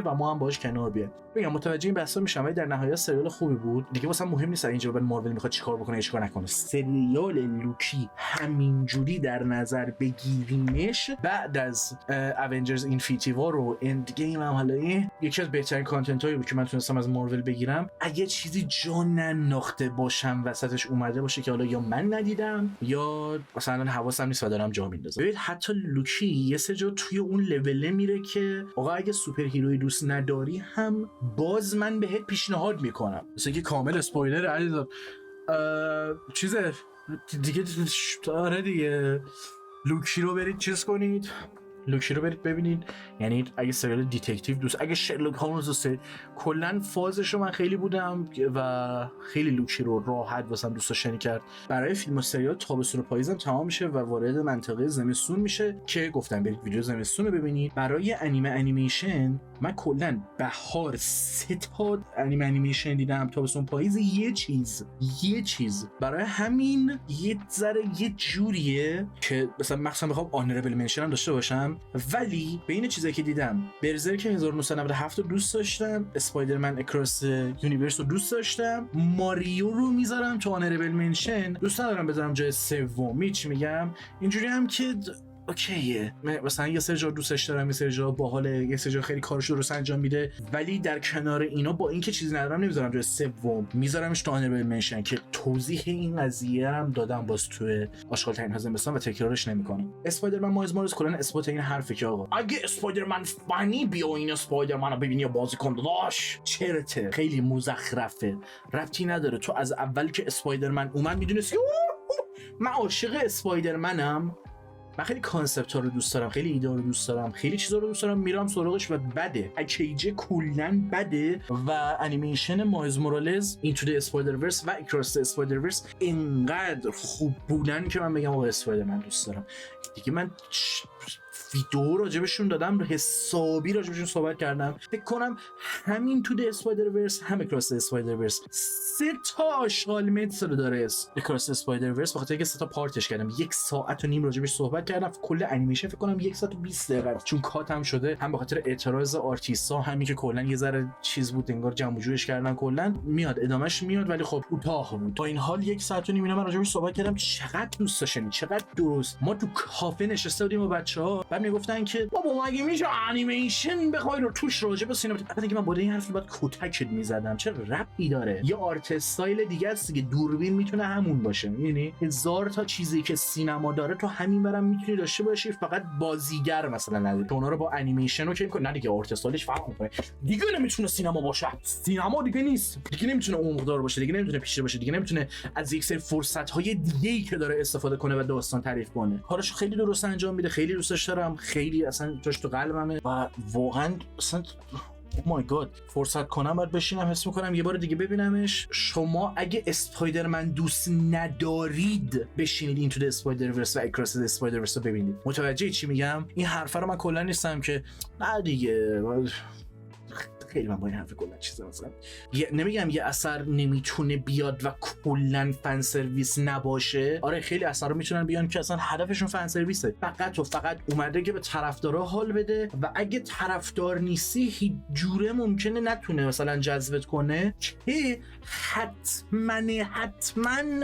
و ما هم باهاش کنار بیایم. میگم متوجه این بحثا میشم، ولی در نهایت سریال خوبی بود دیگه. واسه مهم نیست اینجا به مارول میخواد چیکار بکنه چیکار نکنه. سریال لوکی همینجوری در نظر بگیرینش بعد از اونجرز اینفینیتی وار و اند گیم هم حالا یکی از بهترین کانتنت هایی بود که من تونستم از مارول بگیرم. اگه چیزی جا ننداخته باشم وسطش اومده باشه که حالا یا من ندیدم یا مثلا حواسم نیست و دارم جا میندازم. ببین حتی لوکی یه سه جا توی اون لول میره که آقا اگه سوپر هیروی دوست نداری هم باز من بهت پیشنهاد میکنم. مثلا که کامل اسپویلر عزیزم چیزه دیگه، آره دیگه، لوکی رو برید چیز کنید، لوکی رو برید ببینید. یعنی اگه سریال دیتکتیو دوست، اگه شرلوک هولمز دوست، کلا فازش رو من خیلی بودم و خیلی لوکی رو راحت واسم دوست داشتنی کرد. برای فیلم و سریال تابستون و پاییزم تمام میشه و وارد منطقه زمستون میشه که گفتم برید ویدیو زمستون رو ببینید. برای انیمیشن من کلا بهار 3 تا انیمیشن دیدم، تابستون پاییز یه چیز. برای همین یه ذره یه جوریه که مثلا مخصوصا بخوام آنربل منشن هم داشته باشم، ولی بین چیزایی که دیدم برزرک 1997 رو دوست داشتم، اسپایدرمن اکراس یونیورس رو دوست داشتم، ماریو رو میذارم تو آنربل منشن، دوست ندارم بذارم جای سوم. چی میگم اینجوری هم که اوکیه، مثلا یه سری جا دوستش دارم، یه سری جا باحاله، یه سری جا خیلی کارش درست انجام میده، ولی در کنار اینا با اینکه چیزی ندارم نمیذارم جای سوم، میذارمش تو آنربل منشن که توضیح این قضیه هم دادم باز تو آشغال‌ترین ها زمستان و تکرارش نمیکنم. اسپایدرمن مایلز مورالز کلا اثبات این حرفه که آقا اگه اسپایدرمن فنی بیا این اسپایدرمن رو ببینی یا بازی کن داداش، چرته، خیلی مزخرفه، ربطی نداره. تو از اول که اسپایدرمن اومد میدونستی من عاشق اسپایدرمنم، من خیلی کانسپت ها رو دوست دارم، خیلی ایده رو دوست دارم، خیلی چیزا رو دوست دارم، میرم سراغش و بده. اکیجه کلاً بده و انیمیشن مایلز مورالز اینتو دی اسپایدرورس و اکراس دی اسپایدرورس اینقدر خوب بودن که من بگم آقا اسپایدرمن دوست دارم دیگه. من ویدیو راجبشون دادم، حسابی راجبشون صحبت کردم. فکر کنم همین تو دی اسپایدرورس هم اکراس دی اسپایدرورس 3 تا آشغال متر داره اکراس اسپایدرورس، بخاطر اینکه 3 تا پارتش کردم، 1.5 ساعت راجبش صحبت کردم. کل انیمیشن فکر کنم 1 ساعت و 20 دقیقه، چون کاتم شده، هم به خاطر اعتراض آرتیستا، همین که کلا یه ذره چیز بود انگار جمع و جورش کردن. کلا میاد ادامهش میاد ولی خب کوتاه بود. با این حال 1 ساعت و نیم من راجبش صحبت کردم. چقدر دوست داشتنی، چقدر درست. ما تو کافه نشسته بودیم با بچه‌ها، بعد میگفتن که بابا مگه میشه انیمیشن بخوای رو توش راجب سینما، بعد اینکه من با این حرف بعد کتکت میزدم، چه ربطی داره؟ یه آرت استایل دیگه است که دوربین میتونه همون باشه، میدونی 1000 تا چیزی که سینما داره تو همین برام میتونی داشته باشی، فقط بازیگر مثلا نداری. تو اونا رو با انیمیشن اوکی می‌کنی، نه دیگه آرت استایلش فرق می‌کنه دیگه، نمیتونه سینما باشه، سینما دیگه نیست دیگه، نمیتونه اون مقدار باشه دیگه، نمیتونه پیش باشه دیگه، نمیتونه از یک سری فرصت‌های دیگه‌ای که داره استفاده کنه و داستان تعریف کنه. کارش خیلی درست انجام میده، خیلی دوستش دارم، خیلی اصلا جاش تو قلبمه و واقعا اصلا او مای گاد فرصت کنم باید بشینم حس میکنم یه بار دیگه ببینمش. شما اگه اسپایدرمن دوست ندارید بشینید این تو اسپایدرورس و اکراس اسپایدرورس رو ببینید. متوجه چی میگم؟ این حرفا رو من کلا نیستم که نه دیگه خیلی من با این حرف کلا چیزا مثلا نمیگم یه اثر نمیتونه بیاد و کلا فن سرویس نباشه. آره خیلی اثرا میتونن بیان که اصلا هدفشون فن سرویسه، فقط و فقط اومده که به طرفدارا حال بده و اگه طرفدار نیستی هیچ جوره ممکنه نتونه مثلا جذبت کنه، که حتما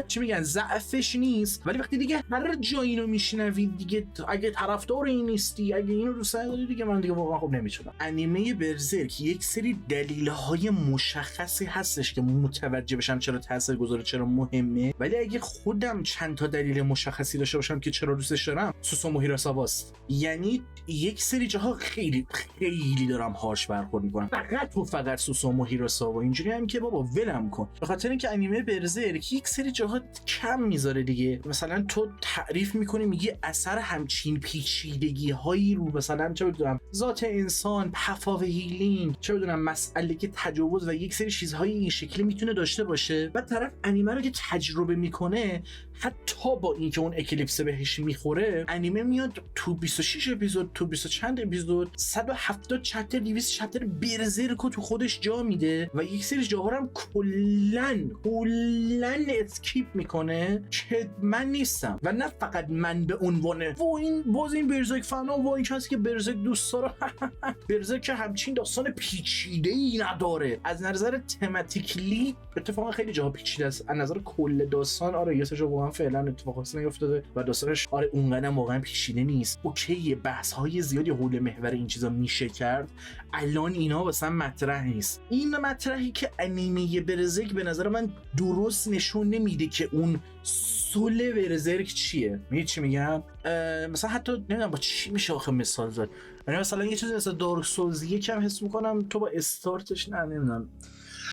چی میگن ضعفش نیست. ولی وقتی دیگه هر جا اینو میشنوید دیگه، اگه طرفدار این نیستی، اگه اینو دوست نداری، دیگه من دیگه واقعا خوب نمیتونم. انیمه برزرک یک سری دلیل‌های مشخصی هستش که متوجه بشم چرا تاثیرگذاره، چرا مهمه، ولی اگه خودم چند تا دلیل مشخصی داشته باشم که چرا دوستش دارم، سوسومو هیراساواست. یعنی یک سری جاها خیلی دارم هارش برخورد میکنم، فقط سوسومو هیراساوا اینجوری هم که بابا ولم کن، به خاطر اینکه انیمه برزرک یک سری جاها کم میذاره دیگه. مثلا تو تعریف میکنی میگی اثر همچین پیچیدگی هایی رو مثلا چه بدونم ذات انسان، پفا و هیلینگ، چه بدونم مسئله که تجاوز و یک سری چیزهای این شکلی میتونه داشته باشه، بعد طرف انیمه رو که تجربه میکنه، حتی با اینکه اون اکلیپس بهش میخوره، انیمه میاد تو 26 اپیزود، تو 20 چند اپیزود، 170 چپتر، 200 چپتر برزرک رو تو خودش جا میده و یک سری جاها هم کلا اسکیپ میکنه که من نیستم. و نه فقط من به عنوان این برزرک فنا و این کسی که برزرک دوست داره برزرک که همچین داستان پیچیده ای نداره از نظر تماتیکلی، اتفاقا خیلی جاها پیچیده است از نظر کل داستان. آره یه سری واقعا فعلا اتفاق خاصی نیفتاده و داستانش آره اونقدر واقعا پیچیده نیست. اوکی بحث های زیادی حول محور این چیزا میشه کرد، الان اینا واسه مطرح نیست. این مطرحی که انیمه برزرک به نظر من درست نشون نمیده که اون سول برزرک چیه. میگی چی میگم؟ مثلا حتی نمیدونم با چی میشه آخه مثال زد. یعنی مثلا یه چیزی مثلا دارک سولز یکم حس میکنم تو با استارتش نمیدونم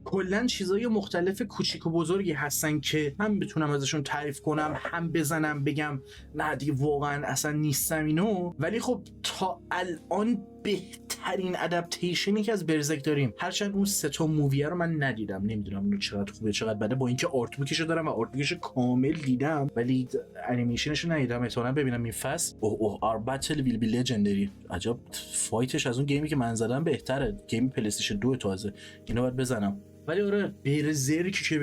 کلا چیزای مختلف کوچیک و بزرگی هستن که هم بتونم ازشون تعریف کنم، هم بزنم بگم نه دیگه واقعا اصلا نیستم اینو. ولی خب تا الان بهترین ادپتیشنی که از برزرک داریم، هرچند اون 3 موویه رو من ندیدم، نمیدونم اونو چقدر خوبه چقدر بده، با اینکه آرت بوکشو دارم و آرت بوکش کامل دیدم ولی انیمیشنشو ندیدم. احتمالاً ببینم این فصل. آر باتل ویل بی لژندری. عجب فایتش از اون گیمی که من زدم بهتره، گیم پلی استیشن 2 تازه، اینو باید بزنم. ولی آره برزرک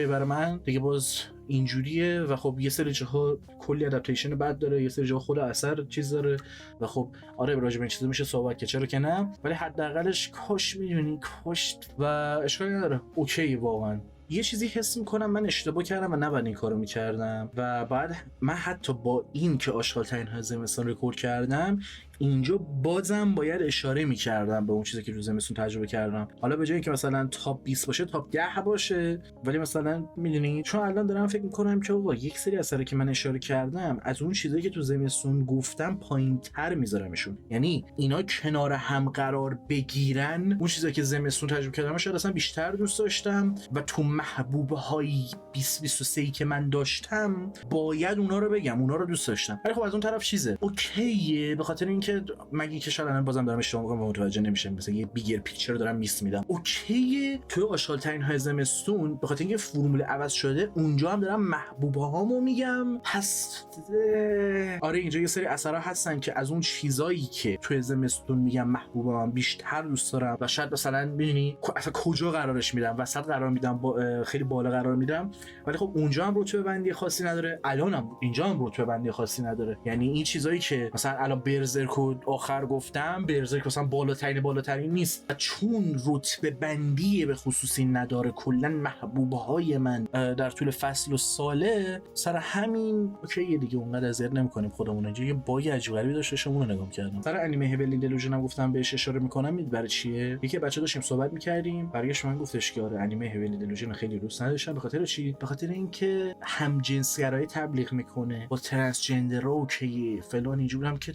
برای من دیگه باز اینجوریه و خب یه سری جاها کلی ادپتیشن بد داره، یه سری جاها خود اثر چیز داره و خب آره راجع به این چیزا میشه صحبت که چرا که نه، ولی حداقلش کاش میدونی کاش و اشکالی نداره اوکی. واقعا یه چیزی حس میکنم من اشتباه کردم و نباید این کارو میکردم و بعد من حتی با این که آشغال ترین زمستون رکورد کردم اینجا بازم باید اشاره میکردم به اون چیزی که تو زمستون تجربه کردم. حالا به جای اینکه مثلا تاپ 20 باشه تاپ 10 باشه، ولی مثلا میدونی چون الان دارم فکر میکنم که با یک سری اثری که من اشاره کردم از اون چیزایی که تو زمستون گفتم پایینتر میذارمشون، یعنی اینا کنار هم قرار بگیرن. اون چیزایی که زمستون تجربه کردم شاید اصلا بیشتر دوست داشتم و تو محبوب های 2023 که من داشتم باید اونا رو بگم، اونا رو دوست داشتم. ولی خب از اون طرف چیزه اوکیه، به خاطر اینکه مگه که شاید الان بازم دارم اشتباه میکنم و متوجه نمیشم، مثلا یه بیگر پیکچر دارم میس میدم. اوکیه توی آشغال ترین های زمستون به خاطر اینکه فرمول عوض شده اونجا هم دارم محبوبه هامو میگم. پس آره اینجا یه سری اثرها هستن که از اون چیزایی که توی زمستون میگم محبوبه هم بیشتر دوست دارم و شاید مثلا ببینی اصلا کجا قرارش میدم، وسط قرار میدم، خیلی بالا قرار میدم، ولی خب اونجا هم رتبه بندی خاصی نداره، الانم اینجا هم رتبه بندی خاصی نداره. یعنی این چیزایی که مثلا الان برزرک آخر گفتم، برزرک مثلا بالاترین نیست و چون رتبه بندی به خصوصی نداره کلا محبوبه های من در طول فصل و ساله، سر همین اوکی دیگه اونقدر اذیت نمی‌کنیم خودمون. اینجا یه باگ عجیب غریبی داشت شما رو نگاه کردم. سر انیمه هیولی دلوژن هم گفتم بهش اشاره می‌کنم، می‌دونید برای چیه؟ یکی بچه داشتیم صحبت می‌کردیم، برگشت من گفتش که آره انیمه هیولی دلوژن خیلی دوست نداشتم. به خاطر چی؟ به خاطر اینکه همجنسگرایی تبلیغ می‌کنه، با ترنسجندرها اوکی فلان اینجوری هم که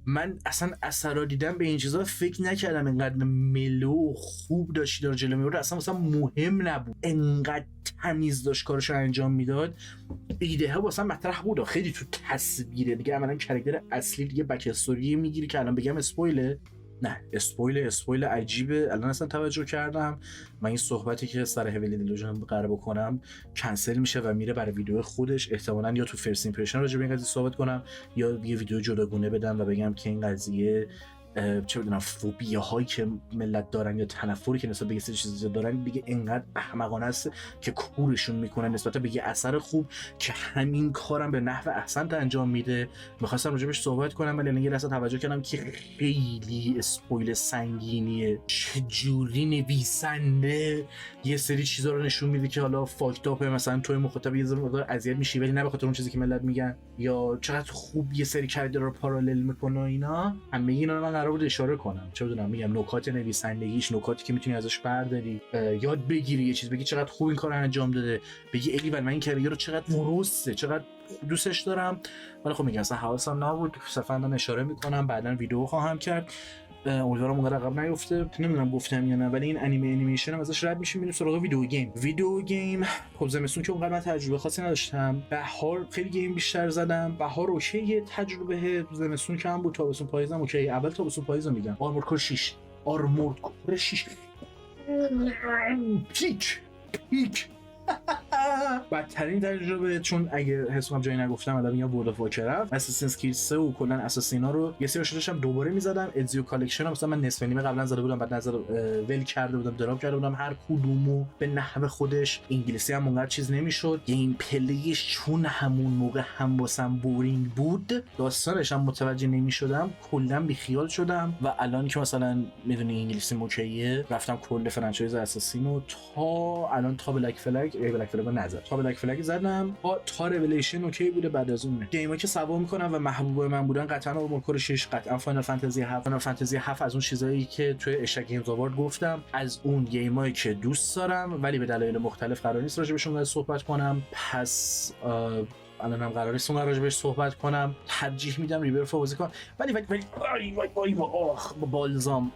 من اصلا اثرا دیدم به این چیزا فکر نکردم انقدر ملو خوب داشتی داره جلو میبره، اصلا مثلا مهم نبود، انقدر تمیز داشت کارش رو انجام میداد. ایده ها واسه مطرح بود، خیلی تو تصویره دیگه، عملا کاراکتر اصلی دیگه بک استوری میگیری که الان بگم اسپویله. نه اسپویل عجیبه. الان اصلا توجه کردم من این صحبتی که سر هیولی دلوژن قرار بکنم کنسل میشه و میره برای ویدیو خودش، احتمالاً یا تو فرست ایمپرشن راجع به این قضیه صحبت کنم یا یه ویدیو جداگونه بدم و بگم که این قضیه چه بدونم فوبیا هایی که ملت دارن یا تنفری که نسبت به یه سری چیزا دارن دیگه اینقدر احمقانه است که کورشون میکنن نسبت به یه اثر خوب که همین کارم به نحو احسن انجام میده. میخواستم راجبش صحبت کنم ولی یه لحظه توجه کردم که خیلی اسپویل سنگینیه. چجوری نویسنده یه سری چیزا رو نشون میده که حالا فاکتاپه، مثلا توی مخاطب یه مقدار اذیت میشی ولی نه به خاطر اون چیزی که ملت میگن، یا چقدر خوب یه سری کاراکتر رو پارالل میکنه. اینا همه اینا رو من قرار بود اشاره کنم، چه بدونم میگم نکات نویسندگیش، نکاتی که میتونی ازش برداری، یاد بگیری یه چیز، بگی چقدر خوب این کارو انجام داده، بگی ایول من این کاراکتر رو چقدر درسته، چقدر دوستش دارم. ولی خب میگم اصلا حواسم نبود، صرفا من اشاره میکنم، بعداً ویدیو خواهم کرد. امیدوارم اون عقب نیفته. نمیدونم گفتم یا نه ولی این انیمیشن هم ازش رد میشیم، میریم سراغ ویدیو گیم. خب زمستون که اونقدر من تجربه خاصی نداشتم، بهار خیلی گیم بیشتر زدم. بهار اوکی یه تجربه، زمستون کم بود، تابستون پاییزم اوکی. اول تابستون پاییزو میگم. آرمورد کور 6 پیک بدترین تجربه، چون اگه حس کنم جایی نگفتم الان میگم ورلد اف وارکرافت، اساسینز کرید 3 و کلا اساسینا رو یه سری داشتم دوباره میزدم. ادزیو کالکشن مثلا من نصف نیمه قبلا زده بودم، بعد نظر ول کرده بودم، دراپ کرده بودم هر کدومو به نحو خودش. انگلیسی هم اونقدر چیز نمیشد، گیم پلیش چون همون موقع هم واسم بورینگ بود، داستانش هم متوجه نمیشدم، کلا بیخیال شدم. و الان که مثلا میدونی انگلیسی اوکیه، رفتم کل فرانچایز اساسینو تا الان، تا بلک فلگ نزد، تا بلک فلگ زدم، تا ریولیشن اوکی بوده. بعد از اون گیمایی که سوا میکنم و محبوب من بودن قطعا آرمورد کور 6، قطعا فاینال فانتزی 7. فاینال فانتزی 7 از اون چیزایی که توی اشک گیمز آوارد گفتم، از اون گیمایی که دوست دارم ولی به دلایل مختلف قرار نیست راجبشون صحبت کنم. پس الانم قرار نیست اون راجبش صحبت کنم. ترجیح میدم ریبرف رو بازی کنم. ولی بالزام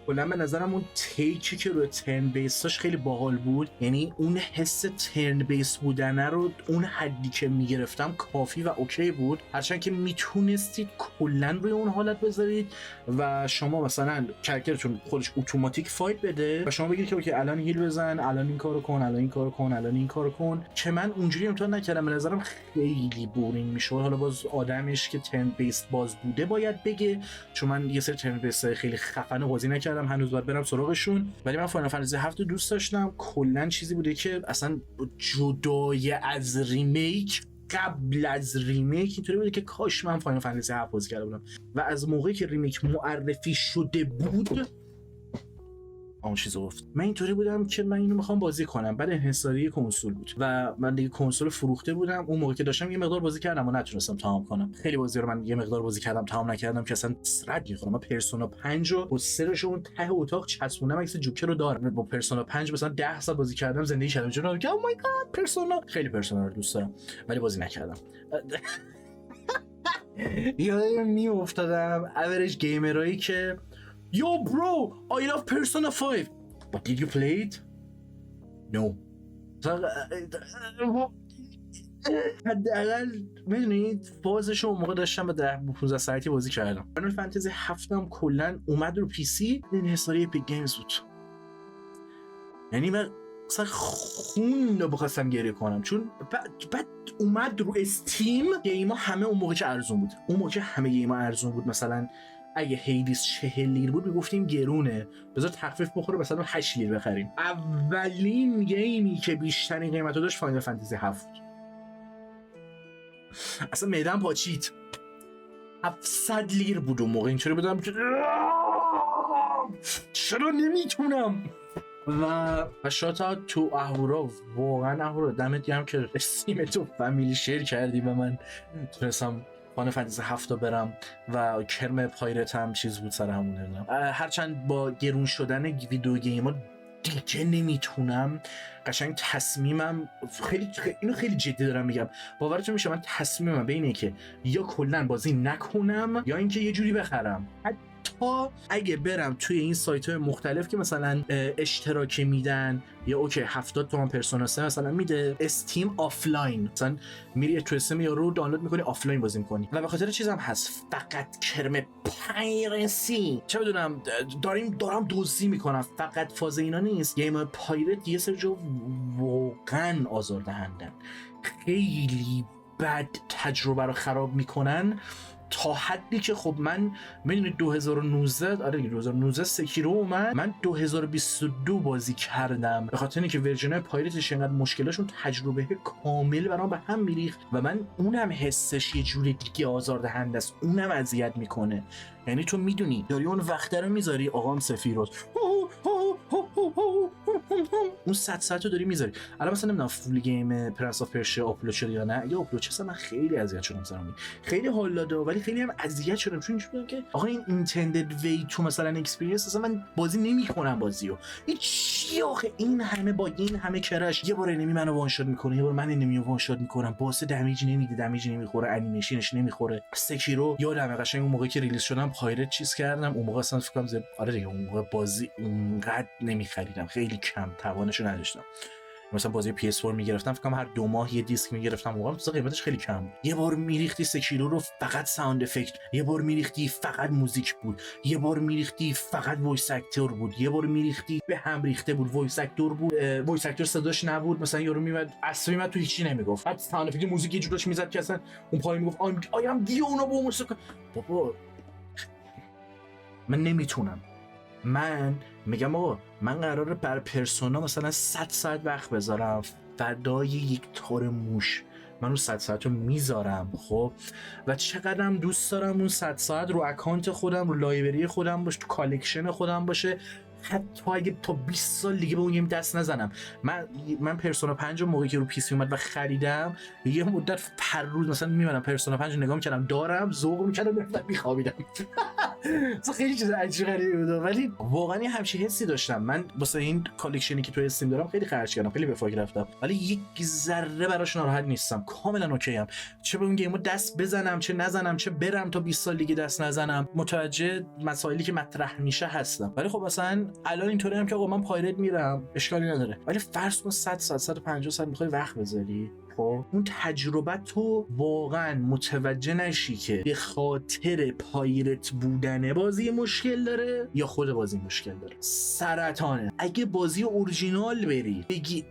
کلا به نظرم اون تیکی که روی ترن بیسش خیلی باحال بود، یعنی اون حس ترن بیس بودنه رو اون حدی که میگرفتم کافی و اوکی بود، هرچند که میتونستید کلا روی اون حالت بذارید و شما مثلا کاراکترتون خودش اتوماتیک فایت بده و شما بگید که اوکی الان هیل بزن، الان این کارو کن، الان این کارو کن، الان این کارو کن، که من اونجوری امتحان نکردم. به نظرم خیلی بورینگ میشه. حالا باز آدمش که ترن بیس باز بوده باید بگه، چون من یه سری ترن بیس خیلی خفن بازی نکردم، هنوز باید برم سراغشون. ولی من فاینال فانتزی 7 دوست داشتم. کلا چیزی بوده که اصلا جدای از ریمیک، قبل از ریمیک اینطوری بوده که کاش من فاینال فانتزی 7 بازی کرده بودم و از موقعی که ریمیک معرفی شده بود اون چیزو گفت، من اینطوری بودم که من اینو میخوام بازی کنم. بعد انحصاری کنسول بود و من دیگه کنسول فروخته بودم. اون موقع که داشتم یه مقدار بازی کردم و نتونستم تمام کنم. خیلی بازی رو من یه مقدار بازی کردم تمام نکردم که اصلا رد میخورم. من پرسونا 5 رو با سرش اون ته اتاق چسبوندم، عکس جوکر رو دارم. با پرسونا 5 مثلا 10 ساعت بازی کردم، زندگی کردم. چون او مای گاد پرسونا، خیلی پرسونا رو دوست دارم ولی بازی نکردم. یادم میافتادم اوریج گیمرایی که Yo bro, I love Persona 5. But did you play it? No. حداقل میدونید فازش رو موقع داشتم به 15 ساعتی بازی کردم. فاینال فانتزی 7 هم کلا اومد رو پی سی، این حساری اپیک گیمز بود. یعنی من اصلا خون رو بخواستم گریه کنم، چون بعد اومد رو استیم. گیما همه اون موقع که ارزون بود، اون موقع همه گیما ارزون بود. مثلا اگه هیدیس 40 لیر بود میگفتیم گرونه، بذار تخفیف بخوره مثلا 8 لیر بخریم. اولین گیمی که بیشترین قیمت رو داشت فاینال فانتزی 7 بود. اصلا معده‌ام پاچید. 700 لیر بود اون موقع. اینطوری بودم که چرا نمیتونم. و شاتا تو اهورا، واقعا اهورا دمت گرم که استیم تو فامیلی شیر کردی و من تونستم فاینال فانتزی 7 برم و کرم پایرت هم چیز بود سر همون. هرچند با گرون شدن ویدیو گیم‌ها دیگه نمیتونم. قشنگ تصمیمم اینو خیلی جدی دارم میگم، باورتون میشه من تصمیمم بینه که یا کلا بازی نکنم یا اینکه یه جوری بخرم. تا اگه برم توی این سایت‌های مختلف که مثلا اشتراکی میدن، یا اوکی 70 تومن پرسونا 3 مثلا میده، استیم آفلاین مثلا میری تو استیم یا رو دانلود میکنی آفلاین بازی میکنی. و به خاطر چیزم هست فقط کرم پایرسی، چه بدونم دارم دزدی میکنم، فقط فاز اینا نیست. گیم پایرت یه سری جو واقعا آزاردهندن، خیلی بد تجربه رو خراب میکنن تا حدی که خب من میدونید 2019 آره 2019 سکیرو اومد، من 2022 بازی کردم به خاطر اینکه ورژن پایرتش انقدر مشکلاشون تجربه کامل برام به هم میریخت و من اونم حسش یه جوری دیگه آزاردهنده است، اونم اذیت میکنه. یعنی تو میدونی داری اون وقت رو میذاری آقام سفیروز اون 100 ساعت رو داری میذاری. الان مثلا نمیدونم فول گیم پرنس اف پرشیا آپلود شده یا نه. یا آپلود شده من خیلی اذیت شدم سرم، خیلی حال داده ولی خیلی هم اذیت شدم چون اینجوریه که آقا این اینتندد وی تو مثلا اکسپریانس اصلا من بازی نمیکنم بازیو. این چی آخه این همه با این همه کرش، یه بار انمی منو وان شات میکنه، یه بار من انمی رو وان شات میکنم، باس دمیج نمیده، دمیج نمیخوره، انیمیشنش نمیخوره. سکیرو یادمه قشنگ اون موقعی که ریلیز شدم پایرت چیز کردم، اون موقع اصلا فکر کنم آره دیگه اون موقع بازی اونقدر نمیخریدم، خیلی کم توانشو نداشتم. مثلا بازی PS4 میگرفتم فکر کنم هر 2 ماه یه دیسک میگرفتم، موقع مثلا قیمتش خیلی کم بود. یه بار میریختی سکیرو رو فقط ساوند افکت، یه بار میریختی فقط موزیک بود، یه بار میریختی فقط وایس اکتور بود، یه بار میریختی به هم ریخته بود، وایس اکتور بود، وایس اکتور صداش نبود، مثلا یارو میمد اصلا میمد تو هیچی نمیگفت، بعد ساوند افکت موزیک یه جوریش میزد که اصلا اون پای میگفت آی ام دیونو با موسیقی. بابا من نمیتونم. من میگم آقا من قراره بر پرسونا مثلا 100 ساعت وقت بذارم فدای یک تار موش، من اون 100 ساعت رو میذارم خب، و چقدرم دوست دارم اون 100 ساعت رو اکانت خودم رو لایبرری خودم باشه، تو کالکشن خودم باشه، حتی اگه تا 20 سال دیگه به اون گیم دست نزنم. من پرسونا 5 موقعی که رو پی سی اومد و خریدم یه مدت هر روز مثلا میمونم پرسونا 5 رو نگاه میکردم، دارم ذوق میکردم میرفتم میخوابیدم. خیلی چیز عجیب غریبی بود ولی واقعا همچین حسی داشتم. من واسه این کالکشنی که تو استیم دارم خیلی خرج کردم، خیلی به فاک رفتم ولی یک ذره براش ناراحت نیستم، کاملا اوکی ام. چه به اون گیمو دست بزنم چه نزنم، چه برم تا 20 سال دیگه دست نزنم، متوجه مسائلی که مطرح میشه هستم. ولی خب مثلا الان اینطوری هم که آقا من پایرت میرم اشکالی نداره، ولی فرض کن 100 ساعت 150 ساعت میخوای وقت بذاری، خب اون تجربه تو واقعا متوجه نشی که به خاطر پایرت بودن بازی مشکل داره یا خود بازی مشکل داره. سرطانه. اگه بازی اورجینال بری بگی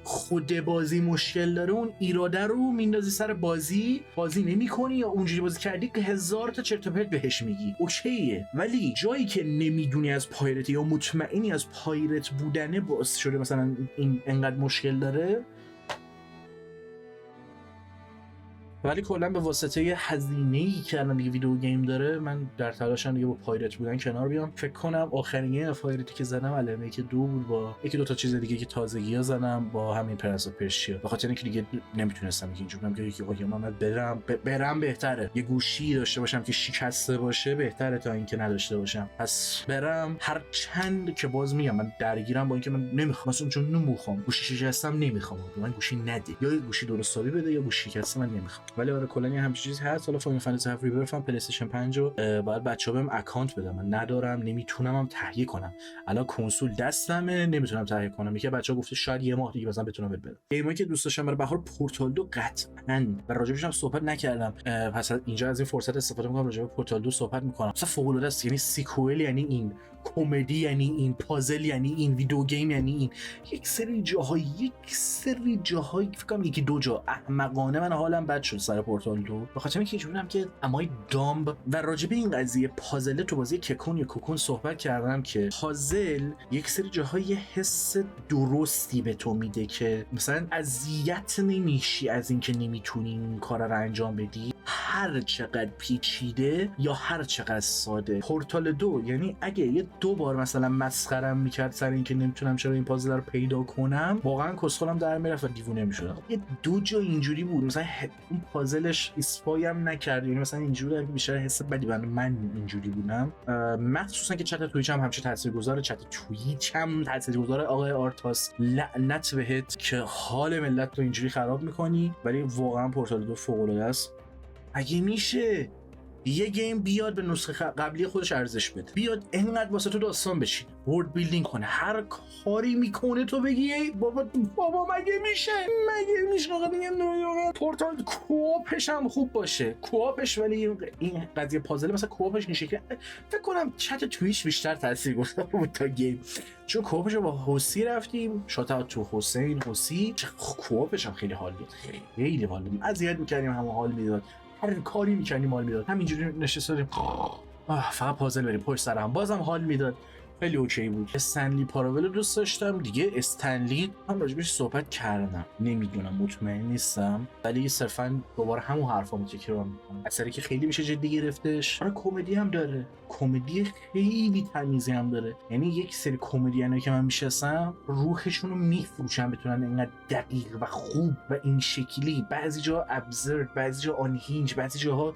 خود بازی مشکل داره، اون ایراده رو میندازی سر بازی نمی‌کنی یا اونجوری بازی کردی که هزار تا چرت و پرت بهش میگی، اوکیه. ولی جایی که نمیدونی از پایرت یا مطمئنی از پایرت بودنه باعث شده مثلا این انقدر مشکل داره. ولی کلا به واسطه هزینه‌ای که الان دیگه ویدیو گیم داره من در تلاشم دیگه با پایرت بودن کنار بیام. فکر کنم آخرین گیم پایرتی که زدم الان که 2 بود، با یکی دو تا چیز دیگه که تازگی‌ها زدم با همین پرنس اف پرشیا، به خاطر اینکه دیگه نمیتونستم که اینجوری بگم که آقا من برم بهتره یه گوشی داشته باشم که شکسته باشه بهتره تا اینکه نداشته باشم. پس برم هر چند که باز میگم من درگیرم با اینکه من نمیخوام مثلا چون نمیخوام گوشی شکستم، نمیخوام من گوشی نده، یا یه گوشی درست حسابی بده یا گوشی شکسته من نمیخوام. ولی آره کلا همین چیزی هست. حالا فاینال فانتزی 7 ریبرث هم پلی استیشن 5 رو باید بچه‌ها بهم اکانت بدم، من ندارم نمیتونم هم تهیه کنم. الان کنسول دستمه نمیتونم تهیه کنم. یکی بچه‌ها گفته شاید یه ماه دیگه مثلا بتونم بدم. گیمایی که دوست داشتم برای بهار پورتال 2 قطعاً و راجبش هم صحبت نکردم، پس اینجا از این فرصت استفاده می‌کنم راجب پورتال 2 صحبت می‌کنم. اصلا فوق‌العاده است، یعنی سیکوئل یعنی این، کمدی یعنی این، پازل یعنی این، ویدیو گیم یعنی این. یک سری جاهایی فکر کنم یکی دو جا احمقانه من حالم بد شد سر پورتال 2 به خاطر اینکه جونم که امای دامب و راجب این قضیه پازل تو بازی ککون یا کوکون صحبت کردم که پازل یک سری جاهای حس درستی به تو میده که مثلا اذیت نمیشی از اینکه نمیتونی این کار رو انجام بدی، هر چقدر پیچیده یا هر چقدر ساده. پورتال 2 یعنی اگه یه 2 بار مثلا مسخرم میکرد سر اینکه نمیتونم چرا این پازل رو پیدا کنم، واقعا کسخلم در میرفت و دیوونه میشدم. یه 2 جا اینجوری بود مثلا اون پازلش اسپایم نکرد، یعنی مثلا اینجوری بیشتر حس بدی من اینجوری بودم. مخصوصا که چت توییچ هم همیشه تاثیرگذاره، چت توییچ هم تاثیرگذاره. آقای آرتاس لعنت بهت که حال ملت رو اینجوری خراب میکنی. ولی واقعا پورتال 2 فوق العاده است. اگه میشه یه گیم بیاد به نسخه قبلی خودش ارزش بده، بیاد اینقدر واسه تو داستان بشینه، ورد بیلدینگ کنه، هر کاری میکنه تو بگی ای بابا مگه میشه آقا میگم پورتال کوآپش هم خوب باشه، کوآپش. ولی این قضیه پازل مثلا کوآپش این شکلی فکر کنم چت توییچ بیشتر تاثیرگذار بود تا گیم، چون کوآپش رو با حسی رفتیم شات تو حسین حسی، کوآپش هم خیلی حال میداد، خیلی حال میداد، اذیت میکردیم همه حال میداد. هر کاری میکنیم حال میداد. همینجوری نشستیم فقط پازل بریم پشت سر هم، بازم حال میداد، خیلی اوکی بود. استنلی پاراول رو دوست داشتم دیگه. استنلی هم راجبش صحبت کردم، نمیدونم، مطمئن نیستم، ولی صرفا دوباره همون حرفامو تکرار میکنم. اثری که خیلی میشه جدی گرفتش. آره کمدی هم داره، کمدی خیلی تمیزی هم داره. یعنی یک سری کمدینایی که من میشناسم روحشون رو میفروشن بتونن اینقدر دقیق و خوب و این شکلی، بعضی جا ابزرد، بعضی جا آنهینج، بعضی جاها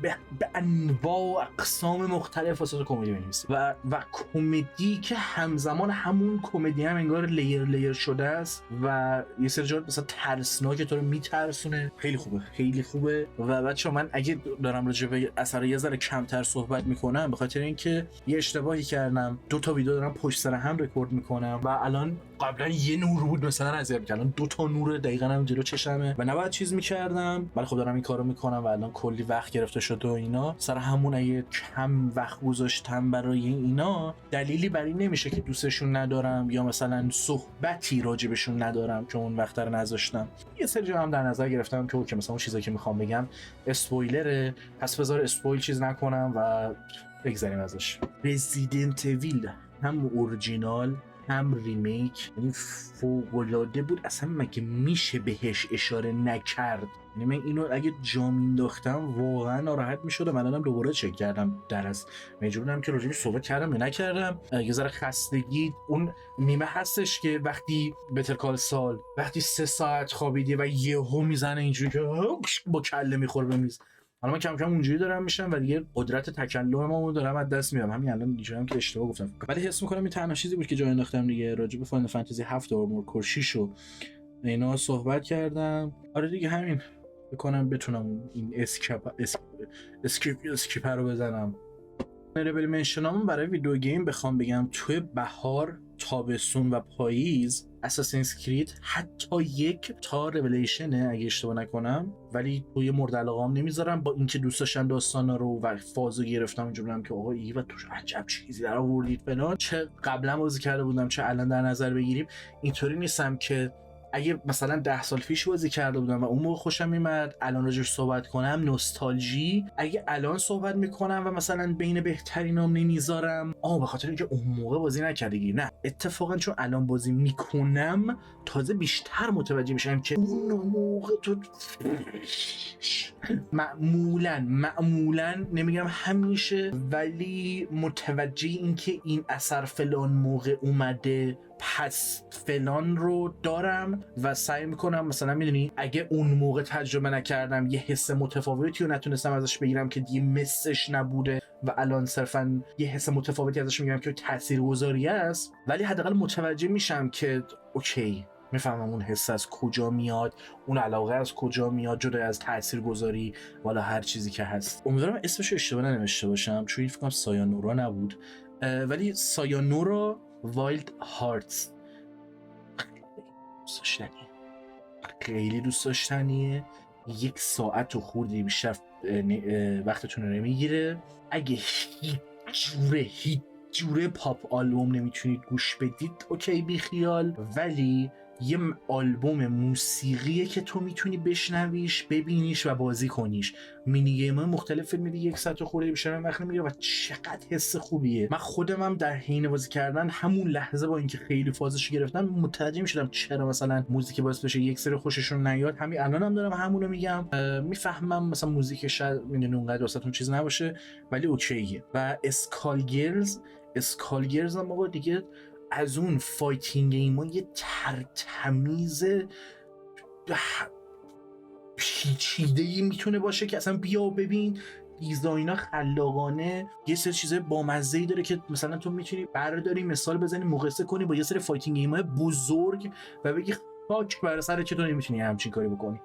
به انواع و اقسام مختلف واسه کمدی بنویسه و کمدی که همزمان همون کمدی هم انگار لیر شده است و یه سری جا مثلا ترسناک تو رو میترسونه. خیلی خوبه، خیلی خوبه. و بچه‌ها من اگه دارم راجع به اثر یه ذره کمتر صحبت میکنم به خاطر اینکه یه اشتباهی کردم، 2 تا ویدیو دارم پشت سر هم رکورد میکنم و الان قبلا یه نور بود مثلا اذیت می‌کرد، الان 2 تا نور دقیقاً هم جلو چشمه و نباید چیز میکردم، ولی خب دارم این کارو میکنم و الان کلی وقت گرفته شد و اینا. سر همون اگه کم وقت گذاشتم برای اینا دلیلی بر این نمیشه که دوستشون ندارم یا مثلا صحبتی راجبشون ندارم که اون وقت رو نذاشتم. یه سری جا هم در نظر گرفتم که مثلا اون چیزایی که میخوام بگم اسپویلره، پس بذار اسپویل چیز نکنم و بگذاریم ازش. رزیدنت ویل هم اورجینال هم ریمیک، یعنی فوق‌العاده بود. اصلا مگه میشه بهش اشاره نکرد؟ یعنی من اینو اگه جا مینداختم واقعا ناراحت میشدم. الانم دوباره چک کردم درس مجبورم که راجعش صحبت کردم یا نکردم. یه ذره خستگی، اون میمه هستش که وقتی بتر کال سال وقتی 3 ساعت خوابیدی و یهو میزنه اینجوری که با کله میخوره به میز. حالا من کم کم اونجوری دارم میشم و دیگه قدرت تکلممو دارم از دست میدم. همین الان اینجوری هم که اشتباه گفتم، ولی حس میکنم این تنها چیزی بود که جا انداختم دیگه. راجع به فاینال فانتزی 7 آرمور کور 6 و اینا صحبت کردم. آره دیگه همین، بکنم بتونم این اسکیپر رو بزنم. ربل منشنامون برای ویدیو گیم بخوام بگم توی بهار، تابستون و پاییز اساسینز کرید حتی 1 تا ریولیشنه اگه اشتباه نکنم، ولی توی مورد علاقه‌ام نمیذارم با اینکه دوست داشتم داستانا رو و فازو گرفتم اینجوریام که آقا ای و توش عجب چیزی در آوردید فلان. چه قبلا بازی کرده بودم چه الان در نظر بگیریم، اینطوری نیستم که اگه مثلا 10 سال پیش بازی کرده بودم و اون موقع خوشم میمد الان راجعش صحبت کنم نوستالژی. اگه الان صحبت میکنم و مثلا بین بهترینام نمیذارم به خاطر اینکه اون موقع بازی نکردی، نه، اتفاقا چون الان بازی میکنم تازه بیشتر متوجه میشم که اون موقع تو معمولا نمیگم همیشه، ولی متوجه این که این اثر فلان موقع اومده پس فلان رو دارم و سعی میکنم مثلا میدونی اگه اون موقع تجربه نکردم یه حس متفاوتی رو نتونستم ازش بگیرم که دیگه مثلش نبوده و الان صرفا یه حس متفاوتی ازش میگیرم که تاثیرگذاری است، ولی حداقل متوجه میشم که اوکی، میفهمم اون حس از کجا میاد، اون علاقه از کجا میاد، جدا از تاثیرگذاری والا هر چیزی که هست. امیدوارم اسمش رو اشتباه ننوشته باشم چون فکر کنم سایانورا نبود، ولی سایانورا وایلد هارتس دوست داشتنیه، خیلی دوست داشتنیه. 1 ساعت و خوردی بیشتر وقتتون رو نمیگیره. اگه هیچ جوره پاپ آلبوم نمیتونید گوش بدید اوکی بی خیال، ولی یه آلبوم موسیقیه که تو میتونی بشنویش، ببینیش و بازی کنیش. مینی گیم های مختلف میدی 1 ساعت خورده بیشتر وقت نمیگیره و چقدر حس خوبیه. من خودمم در حین بازی کردن همون لحظه با اینکه خیلی فازش گرفتم متوجه میشدم چرا مثلا موزیک باعث بشه یک سری خوششون نیاد. همین الانم دارم همونو میگم. میفهمم مثلا موزیک شاید میدونی اونقدر واسهتون چیز نباشه ولی اوکیه. و اسکالگرز هم آقا دیگه از اون فایتینگ گیم‌ها یه ترتمیز پیچیده‌ای میتونه باشه که اصلا بیا ببین دیزاینا خلاقانه، یه سری چیزای بامزه‌ای داره که مثلا تو میتونی برداری مثال بزنی مقایسه کنی با یه سری فایتینگ گیم‌های بزرگ و بگی خاک بر سر که تو نمیتونی همچین کاری بکنی،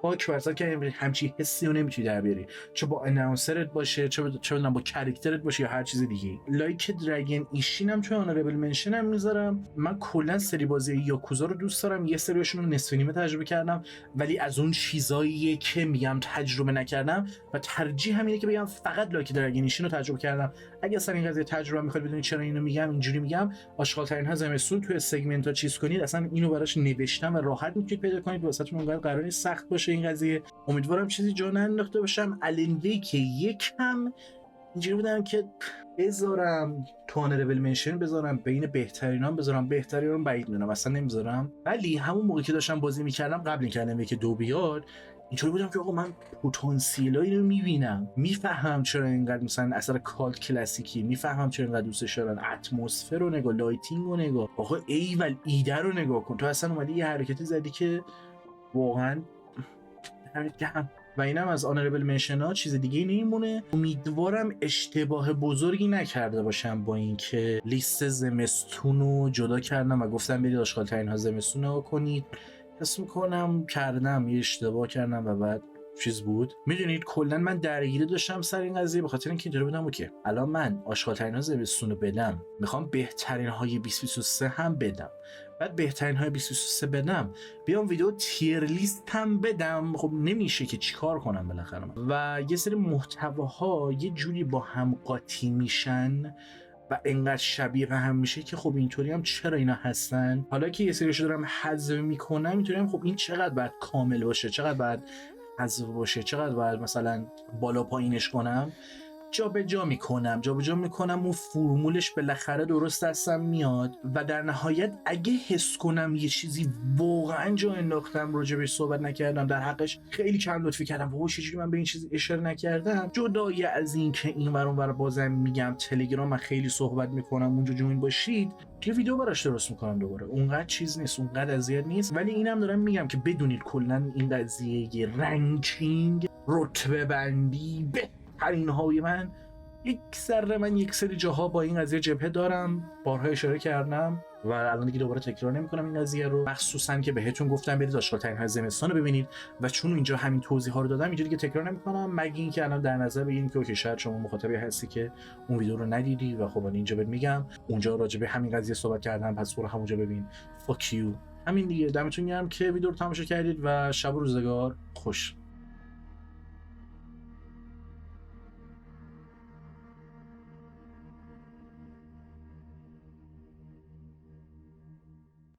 خاک بر سر که همچین حسی رو نمیتونی در بیاری، چه با اناونسرت باشه چه با کاراکترت باشه یا هر چیز دیگه. لایک دراگن ایشین هم توی آنریبل منشن هم میذارم. من کلا سری بازی یاکوزا رو دوست دارم، یه سریاشون رو نصف نیمه تجربه کردم ولی از اون چیزاییه که میگم تجربه نکردم و ترجیح همینه که بگم فقط لایک دراگن ایشین رو تجربه کردم. اگه اصلا این قضیه تجربه میخواید بدونید چرا اینو میگم اینجوری میگم، آشغال ترین ها زمستون توی سگمنت ها چیز کنید، اصلا اینو براش نوشتم و راحت میتونید پیدا کنید، واسهتون اونقدر قرار نیست سخت سخت باشه این قضیه. امیدوارم چیزی جا ننداخته باشم. الن ویک یکم اینجوری بودم که بذارم تو آنربل منشن، بذارم بین بهترینام، بذارم بهترینام بعید میدونم اصلا نمیذارم. ولی همون موقعی که داشتم بازی میکردم قبل اینکه الن ویک 2 بیاد اینطوری بودم که آقا من پتانسیلایی رو میبینم، میفهمم چرا اینقدر مثلا اثر کالت کلاسیکی، میفهمم چرا اینقدر دوستش دارن، اتمسفر رو نگاه، لایتینگ رو نگاه، آقا ایول ایده رو نگاه کن. تو اصلا اومدی یه حرکتی زدی که واقعا دمت. و اینم از آنربل منشن ها چیز دیگه نمیمونه. امیدوارم اشتباه بزرگی نکرده باشم با اینکه لیست زمستون رو جدا کردم و گفتم برید آشغال ترین ها زمستون رو کنید. حس میکنم کردم یه اشتباه کردم و بعد چیز بود. میدونید کلا من درگیری داشتم سر این قضیه، به خاطر اینکه اینطوری بودم که الان من آشغال ترین ها زمستون رو بدم، میخوام بهترین های 2023 هم بدم، بعد بهترین های 2023 بدم بیام ویدیو تیر لیست هم بدم. خب نمیشه که چیکار کنم بالاخره و یه سری محتواها یه جوری با هم قاطی میشن و انقدر شبیه به هم میشه که خب اینطوری هم چرا اینا هستن. حالا که یه سریشو دارم حذف میکنم اینطوری هم خب این چقدر باید کامل باشه، چقدر باید حذف باشه، چقدر باید مثلا بالا پایینش کنم، جابجا میکنم و فرمولش بالاخره درست دستم میاد و در نهایت اگه حس کنم یه چیزی واقعا جا انداختم راجبش صحبت نکردم، در حقش خیلی کم لطفی کردم، وای چجوری من به این چیز اشاره نکردم، جدای از این که این ور اون ور بازم میگم تلگرام من خیلی صحبت میکنم اونجا جوین باشید، یه ویدیو براش درست میکنم دوباره. اونقدر چیز نیست، اونقدر اذیت نیست. ولی اینم دارم میگم که بدونید کلا این قضیه رنکینگ، رتبه بندی، بهترین های من یک سری جاها با این قضیه جبهه دارم، بارها اشاره کردم و الان دیگه دوباره تکرار نمی‌کنم این قضیه رو، مخصوصا که بهتون گفتم برید آشغال ترین های زمستان رو ببینید و چون اینجا همین توضیح ها رو دادم اینجا دیگه تکرار نمی‌کنم، مگه اینکه الان در نظر بگیریم که اوکی شاید شما مخاطبی هستی که اون ویدیو رو ندیدی و خب اینجا بهت میگم اونجا راجع به همین قضیه صحبت کردم، پس برو همونجا ببین. فاک یو. همین دیگه. دمتون گرم که ویدیو رو تماشا کردید و شب و روزگار خوش.